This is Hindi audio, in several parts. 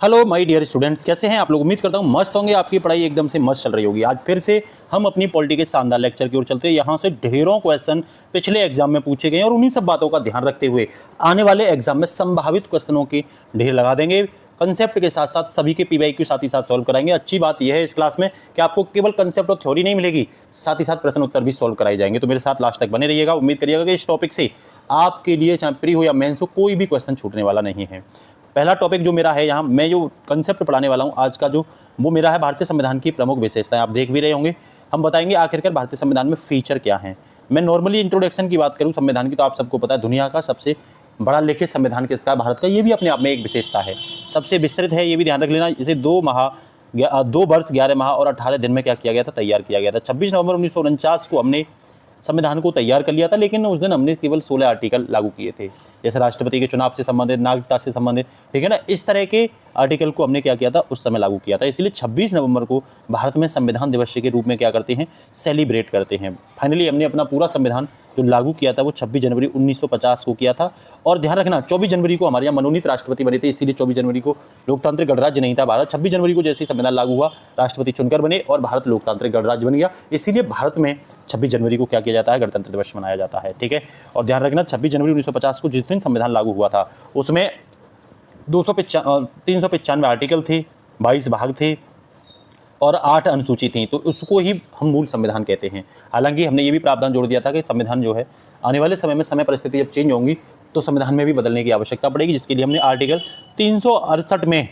हेलो माय डियर स्टूडेंट्स, कैसे हैं आप लोग। उम्मीद करता हूं मस्त होंगे। आपकी पढ़ाई एकदम से मस्त चल रही होगी। आज फिर से हम अपनी पॉलिटी के शानदार लेक्चर की ओर चलते हैं। यहाँ से ढेरों क्वेश्चन पिछले एग्जाम में पूछे गए हैं और उन्हीं सब बातों का ध्यान रखते हुए आने वाले एग्जाम में संभावित क्वेश्चनों की ढेर लगा देंगे। कंसेप्ट के साथ साथ सभी के पीवाईक्यू साथ ही साथ सॉल्व कराएंगे। अच्छी बात यह है इस क्लास में कि आपको केवल कंसेप्ट और थ्योरी नहीं मिलेगी, साथ ही साथ प्रश्न उत्तर भी सॉल्व कराए जाएंगे। तो मेरे साथ लास्ट तक बने रहिएगा। उम्मीद करिएगा कि इस टॉपिक से आपके लिए चाहे प्री हो या मेंस हो कोई भी क्वेश्चन छूटने वाला नहीं है। पहला टॉपिक जो मेरा है, यहाँ मैं जो कंसेप्ट पढ़ाने वाला हूँ आज का, जो वो मेरा है भारतीय संविधान की प्रमुख विशेषताएं। आप देख भी रहे होंगे। हम बताएंगे आखिरकार भारतीय संविधान में फीचर क्या है। मैं नॉर्मली इंट्रोडक्शन की बात करूँ संविधान की, तो आप सबको पता है दुनिया का सबसे बड़ा लिखित संविधान किसका है, भारत का। ये भी अपने आप में एक विशेषता है, सबसे विस्तृत है, ये भी ध्यान रख लेना। इसे 2 वर्ष 11 माह और 18 दिन में क्या किया गया था, तैयार किया गया था। 26 नवंबर 1949 को हमने संविधान को तैयार कर लिया था, लेकिन उस दिन हमने केवल 16 आर्टिकल लागू किए थे, जैसे राष्ट्रपति के चुनाव से संबंधित, नागरिकता से संबंधित, ठीक है ना। इस तरह के आर्टिकल को हमने क्या किया था, उस समय लागू किया था। इसलिए 26 नवंबर को भारत में संविधान दिवस के रूप में क्या करते हैं, सेलिब्रेट करते हैं। फाइनली हमने अपना पूरा संविधान जो लागू किया था वो 26 जनवरी 1950 को किया था। और ध्यान रखना 24 जनवरी को हमारे यहाँ मनोनीत राष्ट्रपति बने थे, इसीलिए 24 जनवरी को लोकतांत्रिक गणराज्य नहीं था भारत। 26 जनवरी को जैसे ही संविधान लागू हुआ, राष्ट्रपति चुनकर बने और भारत लोकतांत्रिक गणराज्य बन गया। इसीलिए भारत में 26 जनवरी को क्या किया जाता है, गणतंत्र दिवस मनाया जाता है, ठीक है। और ध्यान रखना 26 जनवरी 1950 को जिस दिन संविधान लागू हुआ था उसमें 395 आर्टिकल थे, 22 भाग थे और 8 अनुसूची थी। तो उसको ही हम मूल संविधान कहते हैं। हालांकि हमने ये भी प्रावधान जोड़ दिया था कि संविधान जो है आने वाले समय में समय परिस्थिति जब चेंज होंगी तो संविधान में भी बदलने की आवश्यकता पड़ेगी, जिसके लिए हमने आर्टिकल 368 में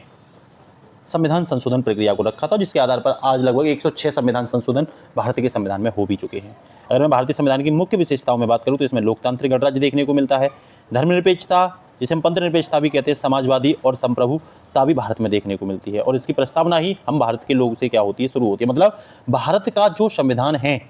संविधान संशोधन प्रक्रिया को रखा था, जिसके आधार पर आज लगभग 106 संविधान संशोधन भारत के संविधान में हो भी चुके हैं। अगर मैं भारतीय संविधान की मुख्य विशेषताओं में बात करूं तो इसमें लोकतांत्रिक गणराज्य देखने को मिलता है, धर्मनिरपेक्षता जिसे हम पंथनिरपेक्षता भी कहते हैं, समाजवादी और संप्रभुता भी भारत में देखने को मिलती है। और इसकी प्रस्तावना ही हम भारत के लोग से क्या होती है, शुरू होती है। मतलब भारत का जो संविधान है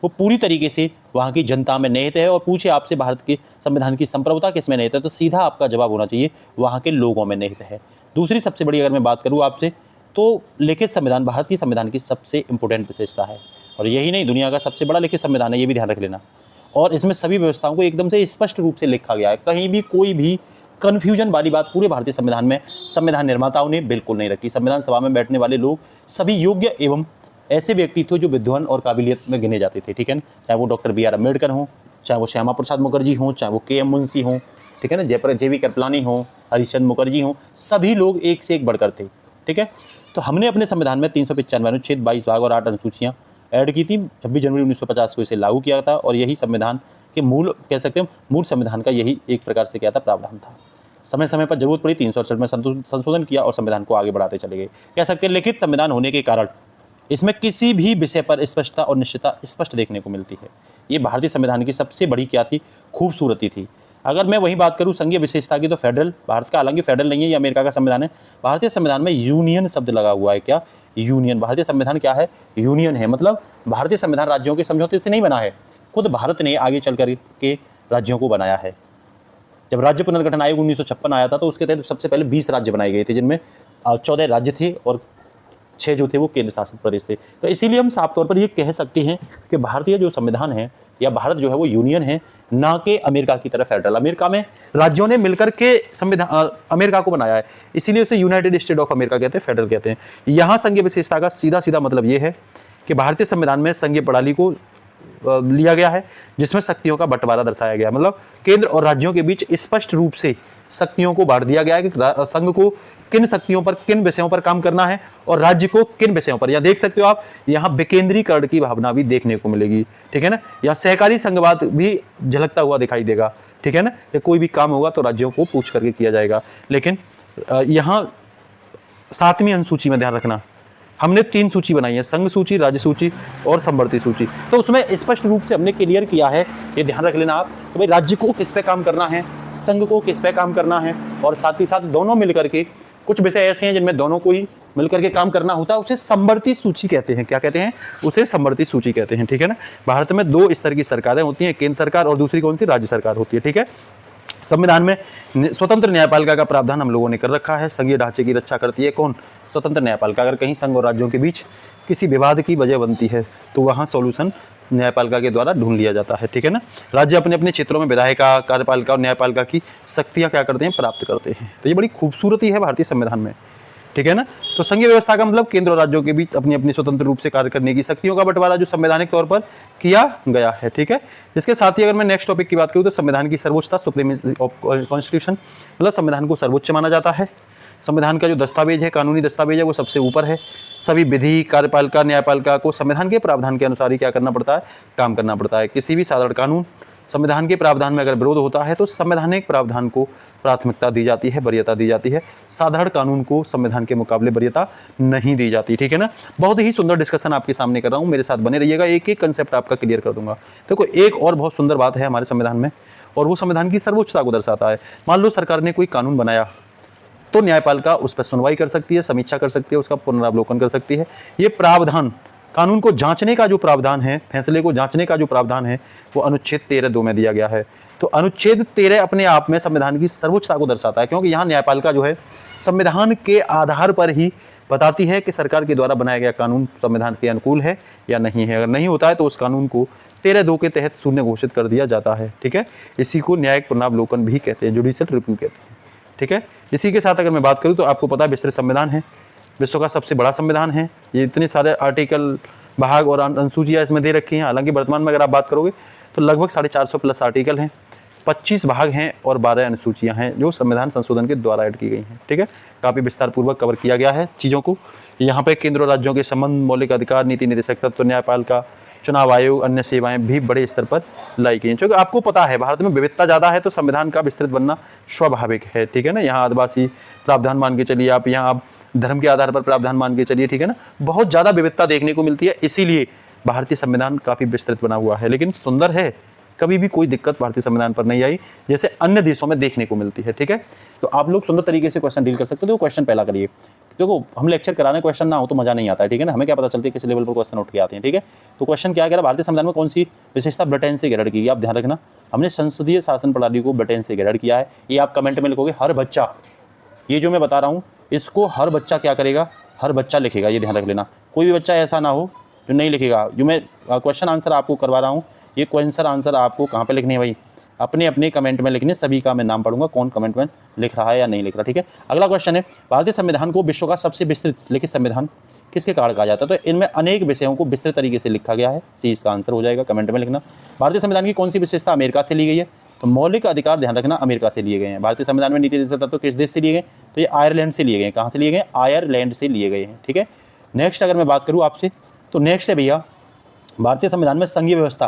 वो पूरी तरीके से वहाँ की जनता में निहित है। और पूछे आपसे भारत के संविधान की संप्रभुता किसमें निहित है, तो सीधा आपका जवाब होना चाहिए वहाँ के लोगों में निहित है। दूसरी सबसे बड़ी अगर मैं बात करूँ आपसे, तो लिखित संविधान भारतीय संविधान की सबसे इंपॉर्टेंट विशेषता है। और यही नहीं, दुनिया का सबसे बड़ा लिखित संविधान है, ये भी ध्यान रख लेना। और इसमें सभी व्यवस्थाओं को एकदम से स्पष्ट रूप से लिखा गया है। कहीं भी कोई भी कन्फ्यूजन वाली बात पूरे भारतीय संविधान में संविधान निर्माताओं ने बिल्कुल नहीं रखी। संविधान सभा में बैठने वाले लोग सभी योग्य एवं ऐसे व्यक्ति थे जो विद्वान और काबिलियत में गिने जाते थे, ठीक है ना। चाहे वो डॉक्टर बी आर अम्बेडकर हों, चाहे वो श्यामा प्रसाद मुखर्जी हों, चाहे वो के एम मुंशी हों, ठीक है ना, जयप्रकाश जे वी कृपलानी हों, हरिश्चंद्र मुखर्जी हों, सभी लोग एक से एक बढ़कर थे, ठीक है। तो हमने अपने संविधान में 395 अनुच्छेद, 22 भाग और 8 अनुसूचियाँ ऐड की थी। 26 जनवरी 1950 को इसे लागू किया था और यही संविधान के मूल कह सकते हैं, मूल संविधान का यही एक प्रकार से क्या था, प्रावधान था। समय समय पर जरूरत पड़ी 368 में संशोधन किया और संविधान को आगे बढ़ाते चले गए। कह सकते हैं लिखित संविधान होने के कारण इसमें किसी भी विषय पर स्पष्टता और निश्चितता स्पष्ट देखने को मिलती है। ये भारतीय संविधान की सबसे बड़ी क्या थी, खूबसूरती थी। अगर मैं वही बात करूं संघीय विशेषता की, तो फेडरल, भारत का हालांकि फेडरल नहीं है, ये अमेरिका का संविधान है। भारतीय संविधान में यूनियन शब्द लगा हुआ है। क्या यूनियन? भारतीय संविधान क्या है, यूनियन है। मतलब भारतीय संविधान राज्यों के समझौते से नहीं बना है, खुद भारत ने आगे चल कर के राज्यों को बनाया है। जब राज्य पुनर्गठन आयोग 1956 आया था तो उसके तहत सबसे पहले 20 राज्य बनाए गए थे, जिनमें 14 राज्य थे और 6 जो थे वो केंद्र शासित प्रदेश थे। तो इसीलिए हम साफ तौर पर ये कह सकते हैं कि भारतीय जो संविधान है या भारत जो है वो यूनियन है, ना कि अमेरिका की तरह फेडरल। अमेरिका में राज्यों ने मिलकर के संविधान अमेरिका को बनाया है, इसीलिए उसे यूनाइटेड स्टेट ऑफ अमेरिका कहते हैं, फेडरल कहते हैं। यहाँ संघीय विशेषता का सीधा सीधा मतलब ये है कि भारतीय संविधान में संघीय प्रणाली को लिया गया है, जिसमें शक्तियों का बंटवारा दर्शाया गया है। मतलब केंद्र और राज्यों के बीच स्पष्ट रूप से शक्तियों को बांट दिया गया है कि संघ को किन शक्तियों पर, किन विषयों पर काम करना है और राज्य को किन विषयों पर। या देख सकते हो आप यहाँ विकेंद्रीकरण की भावना भी देखने को मिलेगी, ठीक है ना। या सहकारी संघवाद भी झलकता हुआ दिखाई देगा, ठीक है ना। या कोई भी काम होगा तो राज्यों को पूछ करके किया जाएगा। लेकिन यहाँ 7वीं अनुसूची में ध्यान रखना, हमने 3 सूची बनाई है, संघ सूची, राज्य सूची और समवर्ती सूची। तो उसमें स्पष्ट रूप से हमने क्लियर किया है, ये ध्यान रख लेना आप, कि भाई राज्य को किस पे काम करना है, संघ को किस पे काम करना है, और साथ ही साथ दोनों मिलकर के कुछ विषय ऐसे हैं जिनमें दोनों को ही मिलकर के काम करना होता है, उसे समवर्ती सूची कहते हैं। क्या कहते हैं? उसे समवर्ती सूची कहते हैं, ठीक है ना। भारत में 2 स्तर की सरकारें होती हैं, केंद्र सरकार और दूसरी कौन सी, राज्य सरकार होती है, ठीक है। संविधान में स्वतंत्र न्यायपालिका का प्रावधान हम लोगों ने कर रखा है। संघीय ढांचे की रक्षा करती है कौन? स्वतंत्र न्यायपालिका। अगर कहीं संघ और राज्यों के बीच किसी विवाद की वजह बनती है तो वहाँ सॉल्यूशन न्यायपालिका के द्वारा ढूंढ लिया जाता है, ठीक है ना। राज्य अपने अपने क्षेत्रों में विधायिका, कार्यपालिका और न्यायपालिका की शक्तियाँ क्या करते हैं, प्राप्त करते हैं। तो ये बड़ी खूबसूरती है भारतीय संविधान में। ठीक है ना। तो संघीय व्यवस्था का मतलब केंद्र और राज्यों के बीच अपनी अपनी स्वतंत्र रूप से कार्य करने की शक्तियों का बंटवारा जो संवैधानिक तौर पर किया गया है। ठीक है, इसके साथ ही अगर मैं नेक्स्ट टॉपिक की बात करूं तो संविधान की सर्वोच्चता, सुप्रीमेसी ऑफ कॉन्स्टिट्यूशन, मतलब संविधान को सर्वोच्च माना जाता है। संविधान का जो दस्तावेज है, कानूनी दस्तावेज है, वो सबसे ऊपर है। सभी विधि, कार्यपालिका, न्यायपालिका को संविधान के प्रावधान के अनुसार ही क्या करना पड़ता है, काम करना पड़ता है। किसी भी साधारण कानून संविधान के प्रावधान में अगर विरोध होता है तो संवैधानिक प्रावधान को प्राथमिकता दी जाती है, वरीयता दी जाती है। साधारण कानून को संविधान के मुकाबले वरीयता नहीं दी जाती। ठीक है ना। बहुत ही सुंदर डिस्कशन आपके सामने कर रहा हूँ, मेरे साथ बने रहिएगा, एक एक कंसेप्ट आपका क्लियर कर दूंगा। देखो, एक और बहुत सुंदर बात है हमारे संविधान में, और वो संविधान की सर्वोच्चता को दर्शाता है। मान लो सरकार ने कोई कानून बनाया तो न्यायपालिका उस पर सुनवाई कर सकती है, समीक्षा कर सकती है, उसका पुनरावलोकन कर सकती है। ये प्रावधान, कानून को जांचने का जो प्रावधान है, फैसले को जांचने का जो प्रावधान है, वो अनुच्छेद 13(2) में दिया गया है। तो अनुच्छेद 13 अपने आप में संविधान की सर्वोच्चता को दर्शाता है, क्योंकि यहाँ न्यायपालिका जो है संविधान के आधार पर ही बताती है कि सरकार के द्वारा बनाया गया कानून संविधान के अनुकूल है या नहीं है। अगर नहीं होता है तो उस कानून को 13(2) के तहत शून्य घोषित कर दिया जाता है। ठीक है, इसी को न्यायिक पुनरावलोकन भी कहते हैं, जुडिशियल रिव्यू कहते हैं। ठीक है, इसी के साथ अगर मैं बात करूं तो आपको पता है विस्तृत संविधान है, विश्व का सबसे बड़ा संविधान है। ये इतने सारे आर्टिकल, भाग और अनुसूचियां इसमें दे रखी हैं। हालांकि वर्तमान में अगर आप बात करोगे तो लगभग 450 प्लस आर्टिकल हैं, 25 भाग हैं और 12 अनुसूचियां हैं जो संविधान संशोधन के द्वारा ऐड की गई हैं। ठीक है, काफ़ी विस्तार पूर्वक कवर किया गया है चीज़ों को। यहाँ पे केंद्र और राज्यों के संबंध, मौलिक अधिकार, नीति निर्देशक तत्व, न्यायपालिका, चुनाव आयोग, अन्य सेवाएं भी बड़े स्तर पर लाई गई हैं। क्योंकि आपको पता है भारत में विविधता ज़्यादा है तो संविधान का विस्तृत बनना स्वाभाविक है। ठीक है ना। यहाँ आदिवासी प्रावधान मान के चलिए आप, यहाँ आप धर्म के आधार पर प्रावधान मान के चलिए। ठीक है ना, बहुत ज़्यादा विविधता देखने को मिलती है, इसीलिए भारतीय संविधान काफ़ी विस्तृत बना हुआ है। लेकिन सुंदर है, कभी भी कोई दिक्कत भारतीय संविधान पर नहीं आई जैसे अन्य देशों में देखने को मिलती है। ठीक है, तो आप लोग सुंदर तरीके से क्वेश्चन डील कर सकते हो। तो क्वेश्चन पहला करिए। देखो, हम लेक्चर कराने क्वेश्चन ना हो तो मजा नहीं आता है। ठीक है ना, हमें क्या पता चलती है किस लेवल पर क्वेश्चन उठ के आते हैं। ठीक है, तो क्वेश्चन क्या है, भारतीय संविधान में कौन सी विशेषता ब्रिटेन से ग्रहण की? आप ध्यान रखना, हमने संसदीय शासन प्रणाली को ब्रिटेन से ग्रहण किया है। ये आप कमेंट में लिखोगे, हर बच्चा, ये जो मैं बता रहा हूँ इसको हर बच्चा क्या करेगा, हर बच्चा लिखेगा। ये ध्यान रख लेना, कोई भी बच्चा ऐसा ना हो जो नहीं लिखेगा। जो मैं क्वेश्चन आंसर आपको करवा रहा हूँ, ये क्वेश्चन आंसर आपको कहाँ पे लिखने है भाई, अपने अपने कमेंट में लिखने। सभी का मैं नाम पढ़ूंगा, कौन कमेंट में लिख रहा है या नहीं लिख रहा। ठीक है, अगला क्वेश्चन है, भारतीय संविधान को विश्व का सबसे विस्तृत लिखित संविधान किसके कारण कहा जाता है? तो इनमें अनेक विषयों को विस्तृत तरीके से लिखा गया है। सी इसका आंसर हो जाएगा, कमेंट में लिखना। भारतीय संविधान की कौन सी विशेषता अमेरिका से ली गई है? तो मौलिक अधिकार, ध्यान रखना, अमेरिका से लिए गए हैं। भारतीय संविधान में नीति निर्देशक तत्व किस देश से लिए गए? तो ये आयरलैंड से लिए गए हैं। कहाँ से लिए गए? आयरलैंड से लिए गए हैं। ठीक है, नेक्स्ट अगर मैं बात करूँ आपसे तो नेक्स्ट है भैया, भारतीय संविधान में संघीय व्यवस्था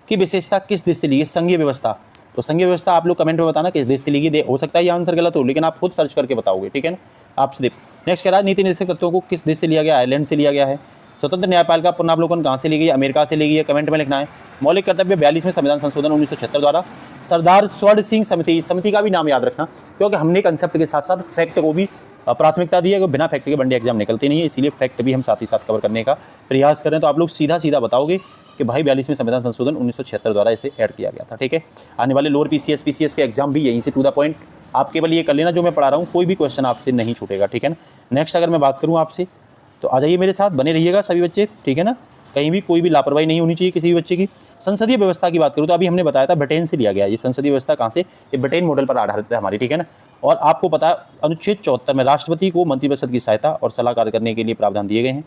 की विशेषता किस देश से ली गई? संघीय व्यवस्था, तो संघीय व्यवस्था आप लोग कमेंट में बताना किस देश से ली गई। हो सकता है ये आंसर गलत हो, लेकिन आप खुद सर्च करके बताओगे। ठीक है ना, आपसे नेक्स्ट कह रहा है, नीति निर्देशक तत्वों को किस देश से लिया गया? आयरलैंड से लिया गया है। स्वतंत्र न्यायपालिका पुनरावलोकन कहाँ से ली गई? अमेरिका से ली गई है, कमेंट में लिखना है। मौलिक कर्तव्य 42वें संविधान संशोधन 1976 द्वारा सरदार स्वर्ण सिंह समिति, इस समिति का भी नाम याद रखना, क्योंकि हमने कंसेप्ट के साथ साथ फैक्ट को भी प्राथमिकता दी है। बिना फैक्ट के वनडे एग्जाम निकलते नहीं है, इसीलिए फैक्ट भी हम साथ ही साथ कवर करने का प्रयास करें। तो आप लोग सीधा सीधा बताओगे कि भाई 42वें संविधान संशोधन 1976 द्वारा इसे ऐड किया गया था। ठीक है, आने वाले लोअर पीसीएस पीसीएस के एग्जाम भी यहीं से टू द पॉइंट, आप केवल ये कर लेना जो मैं पढ़ा रहा हूँ, कोई भी क्वेश्चन आपसे नहीं छूटेगा। ठीक है ना, नेक्स्ट अगर मैं बात करूँ आपसे तो आ जाइए मेरे साथ, बने रहिएगा सभी बच्चे। ठीक है ना, कहीं भी कोई भी लापरवाही नहीं होनी चाहिए किसी भी बच्चे की। संसदीय व्यवस्था की बात करूँ तो अभी हमने बताया था ब्रिटेन से लिया गया। ये संसदीय व्यवस्था कहाँ से? ये ब्रिटेन मॉडल पर आधारित है हमारी। ठीक है ना, और आपको पता है अनुच्छेद 74 में राष्ट्रपति को मंत्रिपरिषद की सहायता और सलाहकार करने के लिए प्रावधान दिए गए हैं।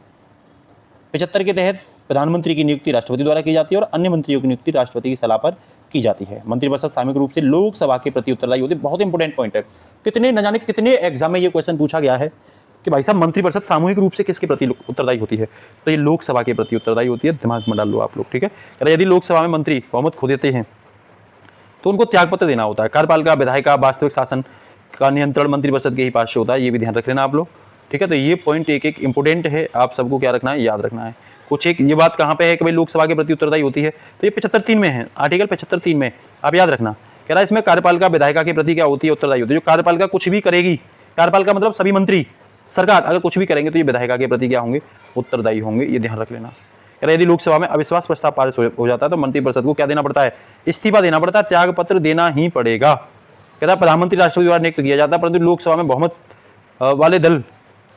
75 के तहत प्रधानमंत्री की नियुक्ति राष्ट्रपति द्वारा की जाती है और अन्य मंत्रियों की नियुक्ति राष्ट्रपति की सलाह पर की जाती है। मंत्रिपरिषद सामूहिक रूप से लोकसभा के प्रति उत्तरदायी होती है। बहुत इंपॉर्टेंट पॉइंट है, कितने न जाने कितने एग्जाम में ये क्वेश्चन पूछा गया है कि भाई साहब मंत्रिपरिषद सामूहिक रूप से किसके प्रति उत्तरदायी होती है? तो ये लोकसभा के प्रति उत्तरदायी होती है। दिमाग में डाल लो आप लोग। ठीक है, अरे यदि लोकसभा में मंत्री बहुमत खो देते हैं तो उनको त्यागपत्र देना होता है। कार्यपालिका, विधायिका, वास्तविक शासन का नियंत्रण मंत्रिपरिषद के ही पास से होता है। ये भी ध्यान रख लेना आप लोग। ठीक है, तो ये पॉइंट एक एक इंपोर्टेंट है, आप सबको क्या रखना है, याद रखना है। कुछ एक ये बात कहाँ पे है कि भाई लोकसभा के प्रति उत्तरदायी होती है, तो ये 75(3) में है, आर्टिकल 75(3) में आप याद रखना। कह रहा है इसमें कार्यपालिका, विधायिका के प्रति क्या होती है? उत्तरदायी होती है। जो कार्यपालिका कुछ भी करेगी, कार्यपालिका मतलब सभी मंत्री, सरकार अगर कुछ भी करेंगे तो ये विधायिका के प्रति क्या होंगे? उत्तरदायी होंगे। ये ध्यान रख लेना। कह रहा है यदि लोकसभा में अविश्वास प्रस्ताव पारित हो जाता है तो मंत्रिपरिषद को क्या देना पड़ता है? इस्तीफा देना पड़ता है, त्याग पत्र देना ही पड़ेगा। कहता है प्रधानमंत्री राष्ट्रपति द्वारा नियुक्त किया जाता है, परंतु लोकसभा में बहुमत वाले दल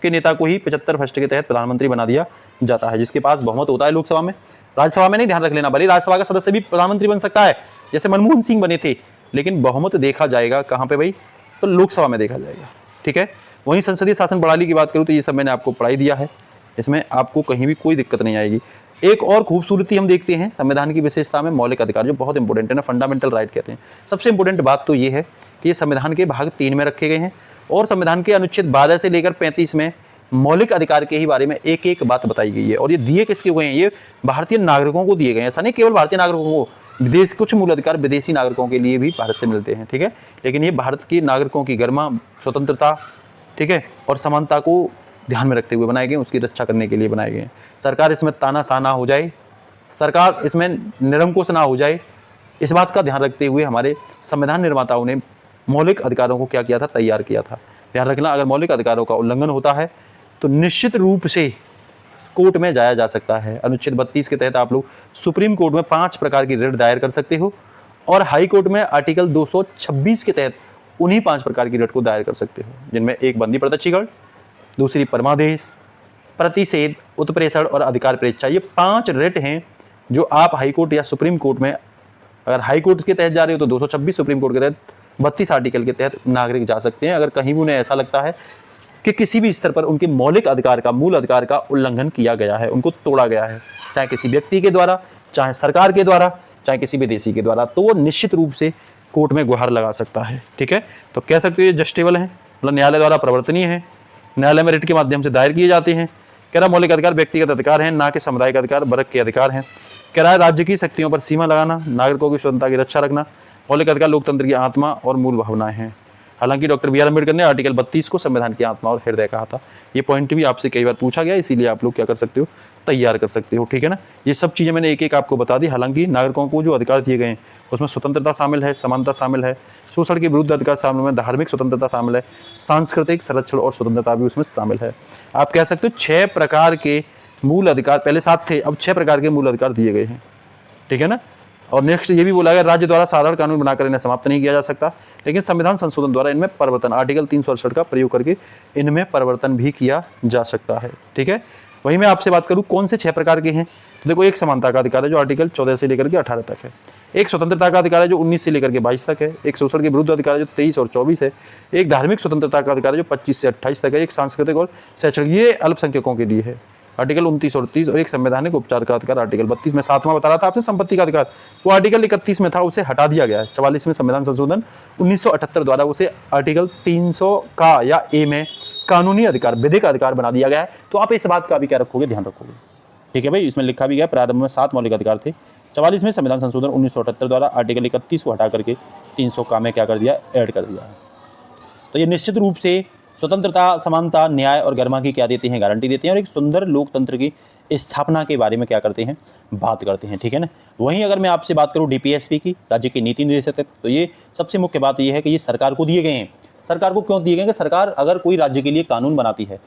के नेता को ही 75 फर्स्ट के तहत प्रधानमंत्री बना दिया जाता है, जिसके पास बहुमत होता है लोकसभा में। राज्यसभा में नहीं, ध्यान रख लेना, भले राज्यसभा का सदस्य भी प्रधानमंत्री बन सकता है, जैसे मनमोहन सिंह बने थे, लेकिन बहुमत देखा जाएगा कहाँ पे भाई? तो लोकसभा में देखा जाएगा। ठीक है, वहीं संसदीय शासन प्रणाली की बात करूँ तो ये सब मैंने आपको पढ़ाई दिया है, इसमें आपको कहीं भी कोई दिक्कत नहीं आएगी। एक और खूबसूरती हम देखते हैं संविधान की विशेषता में मौलिक अधिकार, जो बहुत इंपॉर्टेंट है ना, फंडामेंटल राइट कहते हैं। सबसे इंपॉर्टेंट बात तो ये है कि ये संविधान के भाग 3 में रखे गए हैं और संविधान के अनुच्छेद 12 से लेकर 35 में मौलिक अधिकार के ही बारे में एक एक बात बताई गई है। और ये दिए किसके हुए हैं? ये भारतीय नागरिकों को दिए गए हैं। ऐसा नहीं केवल भारतीय नागरिकों को, विदेश कुछ मूल अधिकार विदेशी नागरिकों के लिए भी भारत से मिलते हैं, ठीक है, लेकिन ये भारत के नागरिकों की गरिमा, स्वतंत्रता, ठीक है, और समानता को ध्यान में रखते हुए बनाए गए, उसकी रक्षा करने के लिए बनाए गए हैं। सरकार इसमें तानाशाह ना हो जाए, सरकार इसमें निरंकुश ना हो जाए, इस बात का ध्यान रखते हुए हमारे संविधान निर्माताओं ने मौलिक अधिकारों को क्या किया था? तैयार किया था। ध्यान रखना, अगर मौलिक अधिकारों का उल्लंघन होता है तो निश्चित रूप से कोर्ट में जाया जा सकता है। अनुच्छेद 32 के तहत आप लोग सुप्रीम कोर्ट में 5 प्रकार की रिट दायर कर सकते हो और हाई कोर्ट में आर्टिकल 226 के तहत उन्हीं 5 प्रकार की रिट को दायर कर सकते हो, जिनमें एक बंदी प्रत्यक्षीकरण, दूसरी परमादेश, प्रतिषेध, उत्प्रेषण और अधिकार परीक्षा। ये 5 रिट हैं जो आप हाई कोर्ट या सुप्रीम कोर्ट में, अगर हाई कोर्ट के तहत जा रहे हो तो 226, सुप्रीम कोर्ट के तहत 32 आर्टिकल के तहत नागरिक जा सकते हैं, अगर कहीं भी उन्हें ऐसा लगता है कि किसी भी स्तर पर उनके मौलिक अधिकार का, मूल अधिकार का उल्लंघन किया गया है, उनको तोड़ा गया है, चाहे किसी व्यक्ति के द्वारा, चाहे सरकार के द्वारा, चाहे किसी विदेशी के द्वारा, तो वो निश्चित रूप से कोर्ट में गुहार लगा सकता है, ठीक है। तो कह सकते हो ये जस्टेबल है, मतलब न्यायालय द्वारा प्रवर्तनीय है, न्यायालय में रिट के माध्यम से दायर किए जाते हैं। कह रहा मौलिक अधिकार व्यक्तिगत अधिकार हैं, ना कि सामुदायिक अधिकार, वर्ग के अधिकार हैं। कह रहा है राज्य की शक्तियों पर सीमा लगाना, नागरिकों की स्वतंत्रता की रक्षा रखना, मौलिक अधिकार लोकतंत्र की आत्मा और मूल भावनाएं हैं। हालांकि डॉक्टर बी आर अम्बेडकर ने आर्टिकल 32 को संविधान की आत्मा और हृदय कहा था। ये पॉइंट भी आपसे कई बार पूछा गया, इसीलिए आप लोग क्या कर सकते हो? तैयार कर सकते हो, ठीक है ना। ये सब चीज़ें मैंने एक एक आपको बता दी। हालांकि नागरिकों को जो अधिकार दिए गए हैं उसमें स्वतंत्रता शामिल है, समानता शामिल है, शोषण के विरुद्ध अधिकार शामिल है, धार्मिक स्वतंत्रता शामिल है, सांस्कृतिक संरक्षण और स्वतंत्रता भी उसमें शामिल है। आप कह सकते हो 6 प्रकार के मूल अधिकार, पहले 7 थे, अब 6 प्रकार के मूल अधिकार दिए गए हैं, ठीक है ना। और नेक्स्ट ये भी बोला गया राज्य द्वारा साधारण कानून बनाकर इन्हें समाप्त नहीं किया जा सकता, लेकिन संविधान संशोधन द्वारा इनमें परिवर्तन, आर्टिकल 368 का प्रयोग करके इनमें परिवर्तन भी किया जा सकता है, ठीक है। वहीं मैं आपसे बात करूं कौन से 6 प्रकार के हैं, तो देखो, एक समानता का अधिकार है जो आर्टिकल 14 से लेकर के 18 तक है, एक स्वतंत्रता का अधिकार है जो 19 से लेकर के 22 तक है, एक शोषण के विरुद्ध अधिकार है जो 23 और 24 है, एक धार्मिक स्वतंत्रता का अधिकार है जो 25 से 28 तक है, एक सांस्कृतिक और शैक्षणिक, ये अल्पसंख्यकों के लिए है, आर्टिकल 29 और 30, और एक संवैधानिक उपचार का अधिकार आर्टिकल 32 में। 7वां बता रहा था आपसे संपत्ति का अधिकार, वो आर्टिकल 31 में था, उसे हटा दिया गया है। 44 में संविधान संशोधन 1978 द्वारा उसे आर्टिकल 300 का या ए में कानूनी अधिकार, विधिक अधिकार बना दिया गया है। तो आप इस बात का भी क्या रखोगे? ध्यान रखोगे, ठीक है भाई। इसमें लिखा भी गया प्रारंभ में 7 मौलिक अधिकार थे, 44 में संविधान संशोधन 1978 द्वारा आर्टिकल 31 को हटा करके 300 का में क्या कर दिया? ऐड कर दिया है। तो ये निश्चित रूप से स्वतंत्रता, समानता, न्याय और गरिमा की क्या देते हैं? गारंटी देते हैं, और एक सुंदर लोकतंत्र की स्थापना के बारे में क्या करते हैं? बात करते हैं, ठीक है ना। वहीं अगर मैं आपसे बात करूं डीपीएसपी की, राज्य की नीति निर्देशक, तो ये सबसे मुख्य बात ये है कि ये सरकार को दिए गए हैं। सरकार को क्यों दिए गए हैं? कि सरकार अगर कोई राज्य के लिए कानून बनाती है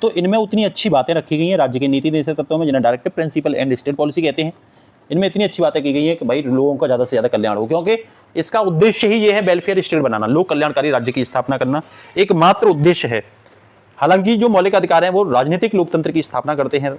तो इनमें उतनी अच्छी बातें रखी गई हैं राज्य के नीति निर्देशक तत्वों में, जिन्हें directive principle and state policy कहते हैं। इनमें इतनी अच्छी बातें की गई हैं कि भाई लोगों का ज़्यादा से ज़्यादा कल्याण हो, क्योंकि इसका उद्देश्य ही ये है वेलफेयर स्टेट बनाना, लोक कल्याणकारी राज्य की स्थापना करना एकमात्र उद्देश्य है। हालांकि जो मौलिक अधिकार हैं वो राजनीतिक लोकतंत्र की स्थापना करते हैं,